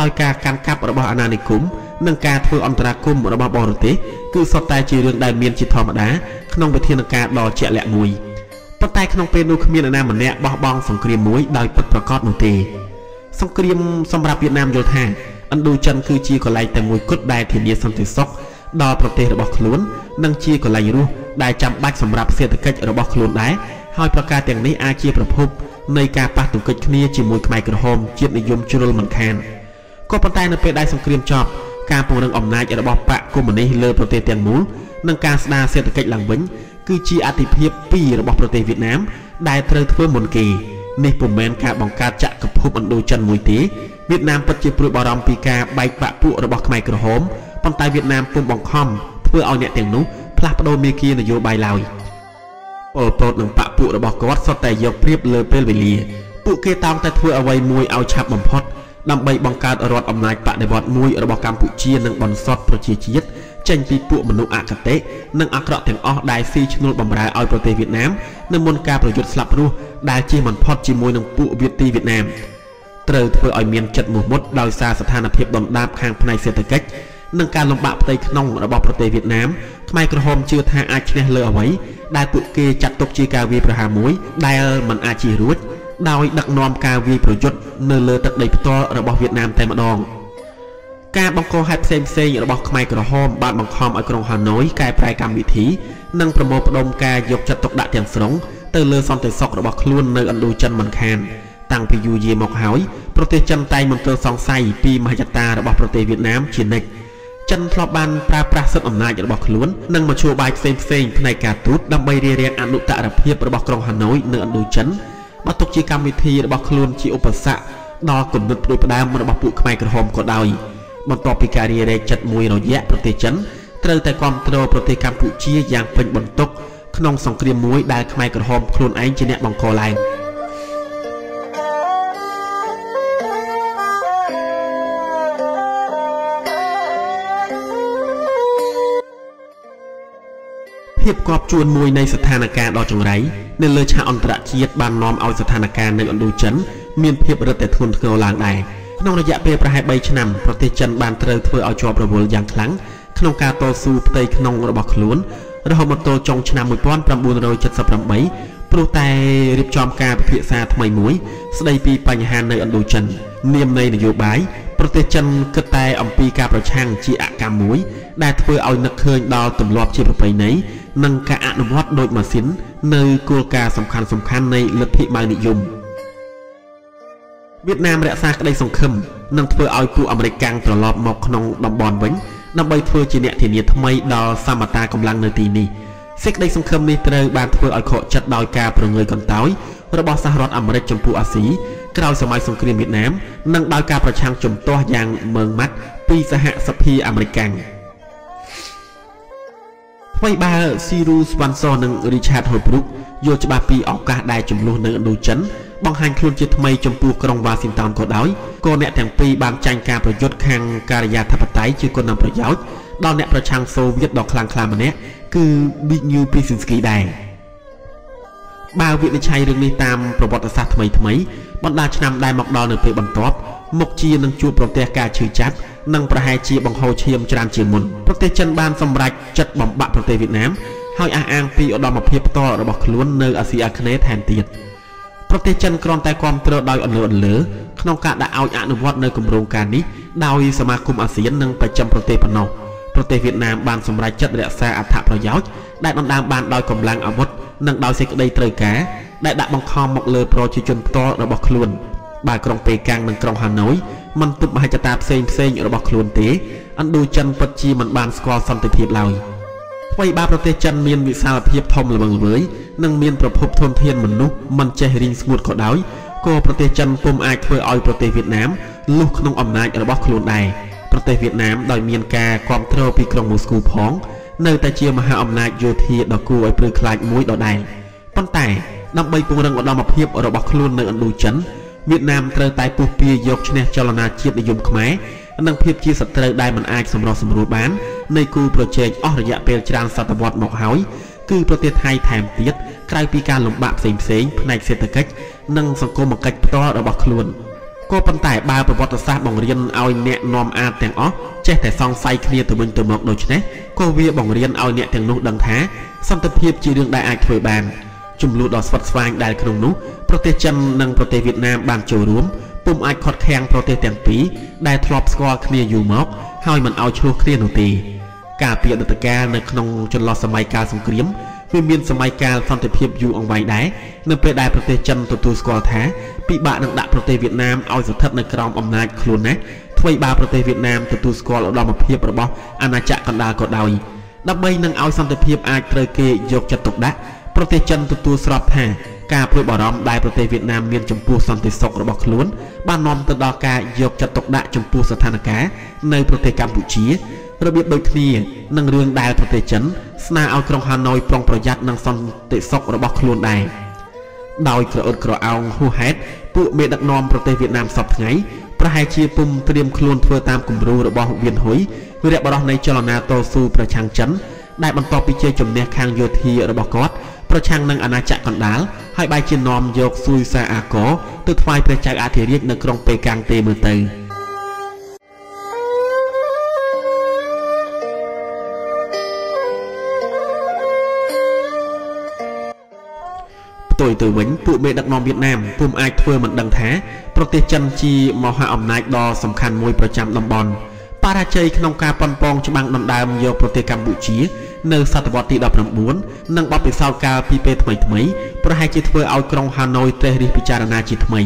ដោយការកាន់កាប់របស់អាណានិគមនិងការធ្វើអន្តរាគមន៍របស់បរទេសគឺសុទ្ធតែជារឿងដែលមានជាធម្មតាក្នុងវិធានការដ៏ជាក់លាក់មួយប៉ុន្តែក្នុងពេលនោះគ្មាននរណាម្នាក់បោះបង់សង្គ្រាមមួយដោយពិតប្រាកដនោះទេសង្គ្រាមសម្រាប់វៀតណាមយល់ថាឥណ្ឌូចិនគឺជាកន្លែងតែមួយគត់ដែលធានាសន្តិសុខដល់ប្រទេសរបស់ខ្លួននិងជាកន្លែងរស់ដែលចាំបាច់សម្រាប់សេដ្ឋកិច្ចរបស់ខ្លួនដែរហើយប្រការទាំងនេះអាចជាប្រភពនៃការប៉ះទង្គិចគ្នាជាមួយខ្មែរក្រហមជាតិនិយមជ្រុលមិនខានក៏ប៉ុន្តែនៅពេលដែលសង្គ្រាមចប់ការពង្រឹងអំណាចរបស់បកកុម្មុយនីសលើប្រទេសទាំងមូលនិងការស្ដារសេដ្ឋកិច្ចឡើងវិញគឺជាអធិភាពពីររបស់ប្រទេសវៀតណាមដែលត្រូវធ្វើមុនគេនេះពុំមែនការបង្កើតចក្រភពឥណ្ឌូចិនមួយទេវៀតណាមពិតជាព្រួយបារម្ភពីការបែកបាក់ពួករបស់ខ្មែរក្រហមប៉ុន្តែវៀតណាមពុំបង្ខំធ្វើឲ្យអ្នកទាំងនោះផ្លាស់ប្ដូរមាគ៌ានយោបាយឡើយប៉ុលពតនិងបកពួករបស់គាត់សុទ្ធតែយកព្រៀបលើពេលវេលាពួកគេតោងតែធ្វើអ្វីមួយឲ្យឆាប់បំផុតដើម្បីបង្កើតរដ្ឋអំណាចបដិវត្តន៍មួយរបស់កម្ពុជានិងបន្សុទ្ធប្រជាជាតិ ចេញពីពួកមនុស្សអកតេនិងអាក្រក់ទាំងអស់ដែលស៊ីឈ្នួលបម្រើឲ្យប្រទេសវៀតណាមនៅមុនការប្រយុទ្ធស្លាប់រស់ដែលជាមិនផុតជាមួយនឹងពួកវៀតទីវៀតណាមត្រូវធ្វើឲ្យមានចិត្តមោះមុតដោយសារស្ថានភាពដុនដាបខាងផ្នែកសេដ្ឋកិច្ចនិងការលំបាកផ្ទៃក្នុងរបស់ប្រទេសវៀតណាមខ្មែរក្រហមជឿថាអាចឈ្នះលើអ្វីដែលពួកគេចាត់ទុកជាការវាយប្រហារមួយដែលមិនអាចជៀសរួចដោយដឹកនាំការវាយប្រយុទ្ធនៅលើទឹកដីផ្ទាល់របស់វៀតណាមតែម្ដងការបង្កហេតុផ្សេងៗរបស់ខ្មែរក្រហមបានបង្ខំឲ្យក្រុងហាណូយកែប្រែកម្មវិធីនិងប្រមូលផ្ដុំការយកចិត្តទុកដាក់ទាំងស្រុងទៅលើសន្តិសុខរបស់ខ្លួននៅឥណ្ឌូចិនមិនខានតាំងពីយូរយារមកហើយប្រទេសចិនតែងមិនទើសង្ស័យពីមហិច្ឆតារបស់ប្រទេសវៀតណាមជានិច្ចចិនធ្លាប់បានប្រើប្រាស់សិទ្ធិអំណាចរបស់ខ្លួននិងមធ្យោបាយផ្សេងៗផ្នែកការទូតដើម្បីរារាំងអនុត្តរភាពរបស់ក្រុងហាណូយនៅឥណ្ឌូចិនបើទុកជាកម្មវិធីរបស់ខ្លួនជាឧបសគ្គដល់គំនិតផ្ដួចផ្ដើមរបស់ពួកខ្មែរក្រហមក៏ដោយបន្ទាប់ពីការរារែកចិត្តមួយរយៈប្រទេសចិនត្រូវតែគ្រប់គ្រងប្រទេសកម្ពុជាយ៉ាងពេញបន្ទុកក្នុងសង្គ្រាមមួយដែលខ្មែរក្រហមខ្លួនឯងជាអ្នកបង្កឡើងភាពគប់ជួនមួយនៃស្ថានភាពដ៏ចង្រៃនៅលើឆាកអន្តរជាតិបាននាំឲ្យស្ថានភាពនៅឥណ្ឌូចិនមានភាពរឹតតែធ្ងន់ធ្ងរឡើងដែរក្នុងរយៈពេលប្រហែល3ឆ្នាំប្រទេសចិនបានត្រូវធ្វើឲ្យជាប់រវល់យ៉ាងខ្លាំងក្នុងការតស៊ូផ្ទៃក្នុងរបស់ខ្លួនរហូតមកទល់ចុងឆ្នាំ1978ព្រោះតែរៀបចំការពិភាក្សាថ្មីមួយស្ដីពីបញ្ហានៅឥណ្ឌូចិននាមនៃនយោបាយប្រទេសចិនគិតតែអំពីការប្រឆាំងជាអកម្មមួយដែលធ្វើឲ្យនឹកឃើញដល់ទម្លាប់ជាប្រពៃណីនិងការអនុវត្តដោយម៉ាស៊ីននៅគោលការណ៍សំខាន់នៃលទ្ធិម៉ៅនិយមវៀតណាមរក្សាក្តីសង្ឃឹមនិងធ្វើឲ្យពួកអាមេរិកកាំងត្រឡប់មកក្នុងតំបន់វិញដើម្បីធ្វើជាអ្នកធានាថ្មីដល់សមត្ថកម្លាំងនៅទីនេះសេចក្តីសង្ឃឹមនេះត្រូវបានធ្វើឲ្យខកចិត្តដោយការប្រងើយកន្តើយរបស់សហរដ្ឋអាមេរិកចំពោះអាស៊ីក្រោយសម័យសង្គ្រាមវៀតណាមនិងដោយការប្រឆាំងជំទាស់យ៉ាងម៉ឺងម៉ាត់ពីសហសភាអាមេរិកកាំងអ្វីបើស៊ីរូស្វ៉ាន់សនិងរីឆាតហូប្រុកយល់ច្បាស់ពីឱកាសដែលចំនួននៅឥណ្ឌូចិនបង្ហាញខ្លួនជាថ្មីចំពោះក្រុងវ៉ាស៊ីនតោនក៏ដោយក៏អ្នកទាំងពីរបានចាញ់ការប្រយុទ្ធខាងការិយាធិបតេយ្យជាគុណប្រយោជន៍ដល់អ្នកប្រឆាំងសូវៀតដ៏ខ្លាំងក្លាម្នាក់គឺ Zbigniew Brzezinski ដែរបើវិនិច្ឆ័យរឿងនេះតាមប្រវត្តិសាស្ត្រថ្មីបណ្ដាឆ្នាំដែលមកដល់នៅពេលបន្ទាប់មុខជានឹងជួបប្រទះការឈឺចាប់និងប្រហែលជាបង្ហូរឈាមច្រើនជាងមុនប្រទេសចិនបានសម្រេចចិត្តបំបាក់ប្រទេសវៀតណាមហើយអះអាងពីឧត្តមភាពផ្ទាល់របស់ខ្លួននៅអាស៊ីអាគ្នេយ៍ថែមទៀតប្រទេសចិនគ្រាន់តែគាំទ្រដោយអន្លើក្នុងការដាក់ឲ្យអនុវត្តនៅគម្រោងការនេះដោយសមាគមអាស៊ាននិងប្រចាំប្រទេសប៉ុណ្ណោះប្រទេសវៀតណាមបានសម្រេចចិត្តរក្សាអត្ថប្រយោជន៍ដែលដណ្ដើមបានដោយកម្លាំងអាវុធនិងដោយសេចក្តីត្រូវការដែលដាក់បង្ខំមកលើប្រជាជនផ្ទាល់របស់ខ្លួនបើក្រុងប៉េកាំងនិងក្រុងហាណូយមិនទប់មហិច្ឆតាផ្សេងរបស់ខ្លួនទេឥណ្ឌូចិនពិតជាមិនបានស្គាល់សន្តិភាពឡើយអ្វីបើប្រទេសចិនមានវិសាលភាពធំល្វឹងល្វើយនិងមានប្រភពធនធានមនុស្សមិនចេះរីងស្ងួតក៏ដោយក៏ប្រទេសចិនពុំអាចធ្វើឲ្យប្រទេសវៀតណាមលុះក្នុងអំណាចរបស់ខ្លួនដែរប្រទេសវៀតណាមដោយមានការគាំទ្រពីក្រុងមូស្គូផងនៅតែជាមហាអំណាចយោធាដ៏គួរឲ្យព្រឺខ្លាចមួយដដែលប៉ុន្តែដើម្បីពង្រឹងឧត្តមភាពរបស់ខ្លួននៅឥណ្ឌូចិនវៀតណាមត្រូវតែពុះពៀយកឈ្នះចលនាជាតិនិយមខ្មែរនិងភាពជាសត្រូវដែលមិនអាចសម្រុះសម្រួលបាននៃគូប្រជែងអស់រយៈពេលច្រើនសតវត្សមកហើយគឺប្រទេសថៃថែមទៀតក្រៅពីការលំបាកផ្សេងផ្នែកសេដ្ឋកិច្ចនិងសង្គមគិច្ចផ្ទាល់របស់ខ្លួនក៏ប៉ុន្តែបើប្រវត្តិសាស្ត្របង្រៀនឲ្យអ្នកនាំអាតទាំងអស់ចេះតែសង្ស័យគ្នាទៅវិញទៅមកដូច្នេះក៏វាបង្រៀនឲ្យអ្នកទាំងនោះដឹងថាសន្តិភាពជារឿងដែលអាចធ្វើបានចំនួនដ៏ស្វិតស្វាញដែលក្នុងនោះប្រទេសចិននិងប្រទេសវៀតណាមបានចូលរួមពុំអាចខត់ខាំងប្រទេសទាំងពីរដែលធ្លាប់ស្គាល់គ្នាយូរមកហើយមិនឲ្យឆ្លោះគ្នានោះទេការពីអតីតកាលនៅក្នុងចន្លោះសម័យកាលសង្គ្រាមវាមានសម័យកាលសន្តិភាពយូរអង្វែងដែរនៅពេលដែលប្រទេសចិនទទួលស្គាល់ថាពិបាកនឹងដាក់ប្រទេសវៀតណាមឲ្យស្ថិតនៅក្រោមអំណាចខ្លួនណាថ្មីបើប្រទេសវៀតណាមទទួលស្គាល់ឧត្តមភាពរបស់អាណាចក្រកណ្ដាលក៏ដោយដើម្បីនឹងឲ្យសន្តិភាពអាចត្រូវគេយកចិត្តទុកដាក់ប្រទេសចិនទទួលស្របថាការព្រួយបារម្ភដែលប្រទេសវៀតណាមមានចំពោះសន្តិសុខរបស់ខ្លួនបាននាំទៅដល់ការយកចិត្តទុកដាក់ចំពោះស្ថានភាពនៅប្រទេសកម្ពុជារបៀបដូចគ្នានឹងរឿងដែលប្រទេសចិនស្នើឲ្យក្រុងហាណូយប្រុងប្រយ័ត្ននឹងសន្តិសុខរបស់ខ្លួនដែរដោយក្រអឺតក្រអោងហួសហេតុពួកមេដឹកនាំប្រទេសវៀតណាមសពថ្ងៃ ប្រហែលជាពុំត្រៀមខ្លួនធ្វើតាមគំរូរបស់វៀនហ៊ុយវីរបុរសនៃចលនាតស៊ូប្រឆាំងចិនដែលបន្ទាប់ពីជ័យជំនះខាងយោធារបស់គាត់ប្រឆាំងនឹងអាណាចក្រកណ្ដាលហើយបែរជានាំយកស៊ុយសាអាកទៅថ្វាយព្រះចៅអធិរាជនៅក្រុងប៉េកាំងទេមើលទៅផ្ទុយទៅវិញពួកមេដឹកនាំវៀតណាមពុំអាចធ្វើមិនដឹងថាប្រទេសចិនជាមហាអំណាចដ៏សំខាន់មួយប្រចាំតំបន់បរាជ័យក្នុងការប៉ុនប៉ងច្បាំងដណ្ដើមយកប្រទេសកម្ពុជានៅសតវត្សទី19និងបទពិសោធន៍កាលពីពេលថ្មីៗប្រហែលជាធ្វើឲ្យក្រុងហាណូយត្រេះរិះពិចារណាជាថ្មី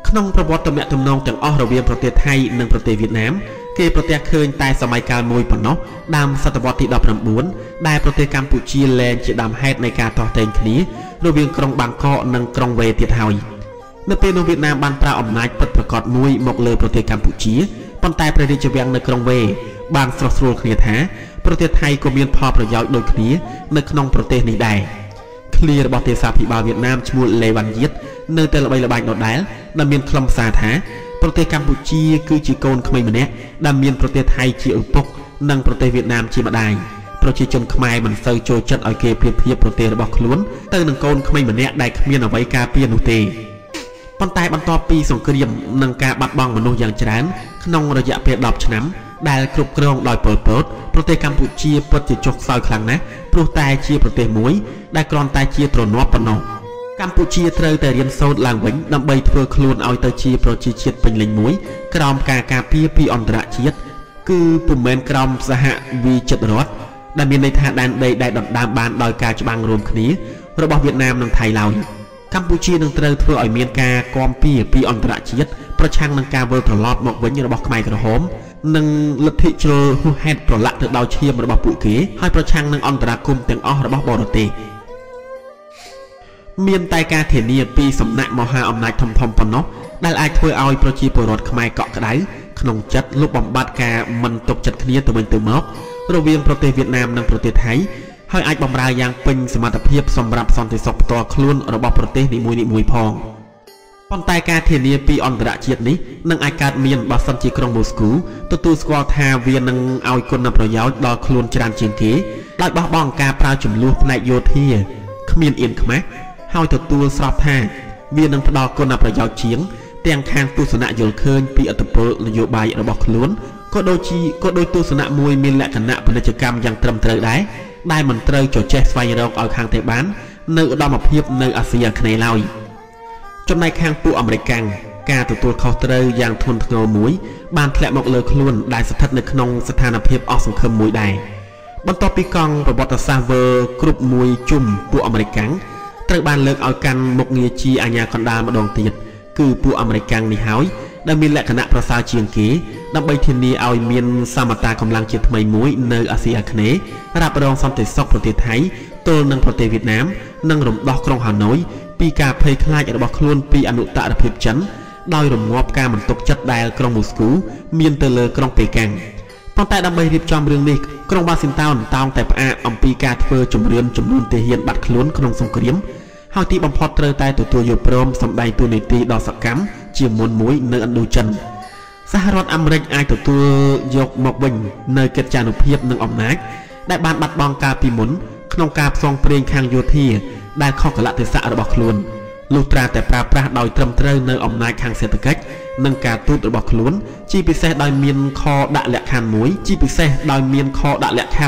ក្នុងប្រវត្តិទំនាក់ទំនងទាំងអស់រវាងប្រទេសថៃនិងប្រទេសវៀតណាមគេប្រទះឃើញតែសម័យកាលមួយប៉ុណ្ណោះដើមសតវត្សទី19ដែលប្រទេសកម្ពុជាលែងជាដើមហេតុនៃការទាស់ទែងគ្នារវាងក្រុងបាងកកនិងក្រុងវេទៀតហើយនៅពេលនោះវៀតណាមបានប្រើអំណាចពិតប្រាកដមួយមកលើប្រទេសកម្ពុជាប៉ុន្តែព្រះរាជវាំងនៅក្រុងវេបានស្រោះស្រួលគ្នាថាប្រទេសថៃក៏មានផលប្រយោជន៍ដូចគ្នានៅក្នុងប្រទេសនេះដែរឃ្លារបស់ទេសាភិបាលវៀតណាមឈ្មោះលេវ៉ាន់យៀតនៅតែល្បីល្បាញដដែលដែលមានខ្លឹមសារថាប្រទេសកម្ពុជាគឺជាកូនក្មេងម្នាក់ដែលមានប្រទេសថៃជាឪពុកនិងប្រទេសវៀតណាមជាម្ដាយប្រជាជនខ្មែរមិនសូវចូលចិត្តឲ្យគេប្រៀបធៀបប្រទេសរបស់ខ្លួនទៅនឹងកូនក្មេងម្នាក់ដែលគ្មានអ្វីការពារនោះទេប៉ុន្តែបន្ទាប់ពីសង្គ្រាមនិងការបាត់បង់មនុស្សយ៉ាងច្រើនក្នុងរយៈពេល10ឆ្នាំដែលគ្រប់គ្រងដោយប៉ុលពតប្រទេសកម្ពុជាពិតជាចុះខ្សោយខ្លាំងណាស់ព្រោះតែជាប្រទេសមួយដែលគ្រាន់តែជាទ្រនាប់ប៉ុណ្ណោះកម្ពុជាត្រូវតែរៀនសូត្រឡើងវិញដើម្បីធ្វើខ្លួនឲ្យទៅជាប្រជាជាតិពេញលេញមួយក្រោមការការពារពីអន្តរជាតិគឺពុំមែនក្រោមសហវិចិត្ររដ្ឋដែលមានន័យថាដែនដីដែលដណ្ដើមបានដោយការច្បាំងរួមគ្នារបស់វៀតណាមនិងថៃឡើយកម្ពុជានឹងត្រូវធ្វើឲ្យមានការគាំពារពីអន្តរជាតិប្រឆាំងនឹងការវិលត្រឡប់មកវិញរបស់ខ្មែរក្រហមនិងលទ្ធិជ្រុលហួសហេតុប្រឡាក់ទៅដោយឈាមរបស់ពួកគេហើយប្រឆាំងនឹងអន្តរាគមន៍ទាំងអស់របស់បរទេសមានតែការធានាពីសំណាក់មហាអំណាចធំៗប៉ុណ្ណោះដែលអាចធ្វើឲ្យប្រជាពលរដ្ឋខ្មែរកក់ក្ដៅក្នុងចិត្តលុបបំបាត់ការមិនទុកចិត្តគ្នាទៅវិញទៅមករវាងប្រទេសវៀតណាមនិងប្រទេសថៃហើយអាចបម្រើយ៉ាងពេញសមត្ថភាពសម្រាប់សន្តិសុខផ្ទាល់ខ្លួនរបស់ប្រទេសនីមួយៗផងប៉ុន្តែការធានាពីអន្តរជាតិនេះនឹងអាចកើតមានបើសិនជាក្រុងម៉ូស្គូទទួលស្គាល់ថាវានឹងឲ្យគុណប្រយោជន៍ដល់ខ្លួនច្រើនជាងគេដោយបោះបង់ការប្រើចំនួនផ្នែកយោធាគ្មានអៀនខ្មាស់ហើយទទួលស្របថាវានឹងផ្ដល់គុណប្រយោជន៍ជាងទាំងខាងទស្សនៈយល់ឃើញពីឥទ្ធិពលនយោបាយរបស់ខ្លួនក៏ដូចទស្សនៈមួយមានលក្ខណៈពាណិជ្ជកម្មយ៉ាងត្រឹមត្រូវដែរដែលមិនត្រូវចចេះស្វែងរកឲ្យខាងតេបាននៅឧត្តមភាពនៅអាស៊ីអាគ្នេយ៍ឡើយចំណែកខាងពួកអាមេរិកការទទួលខុសត្រូវយ៉ាងធ្ងន់ធ្ងរមួយបានធ្លាក់មកលើខ្លួនដែលស្ថិតនៅក្នុងស្ថានភាពអស់សង្ឃឹមមួយដែរបន្ទាប់ពីកង់ប្រវត្តិសាស្ត្រវើគ្រប់មួយជុំពួកអាមេរិកត្រូវបានលើកឲ្យកាន់មុខងារជាអាញាកណ្ដាលម្ដងទៀតគឺពួកអាមេរិកនេះហើយដែលមានលក្ខណៈប្រសើរជាងគេដើម្បីធានាឲ្យមានសមត្ថកម្លាំងជាថ្មីមួយនៅអាស៊ីអាគ្នេយ៍រ៉ាប់រងសន្តិសុខប្រទេសថៃទល់នឹងប្រទេសវៀតណាមនិងរំដោះក្រុងហាណូយពីការភ័យខ្លាចរបស់ខ្លួនពីអនុត្តរភាពចិនដោយរងាប់ការមិនទុកចិត្តដែលក្រុងម៉ូស្គូមានទៅលើក្រុងប៉េកាំងប៉ុន្តែដើម្បីរៀបចំរឿងនេះក្រុងវ៉ាស៊ីនតោនតោងតែផ្អាកអំពីការធ្វើជំរឿនចំនួនទាហានបាត់ខ្លួនក្នុងសង្គ្រាមហើយទីបំផុតត្រូវតែទទួលយកព្រមសម្ដែងតួនាទីដ៏សកម្មជាមុនមួយនៅឥណ្ឌូចិនសហរដ្ឋអាមេរិកអាចទទួលយកមកវិញនៅកិត្យានុភាពនិងអំណាចដែលបានបាត់បង់កាលពីមុនក្នុងការផ្សងព្រេងខាងយោធាដែលខុសកលៈទេសៈរបស់ខ្លួនលុះត្រាតែប្រើប្រាស់ដោយត្រឹមត្រូវនៅអំណាចខាងសេដ្ឋកិច្ចនិងការទូតរបស់ខ្លួនជាពិសេសដោយមានខដាក់លក្ខខណ្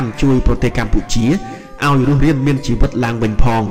ឌជួយប្រទេសកម្ពុជាឲ្យរស់រានមានជីវិតឡើងវិញផង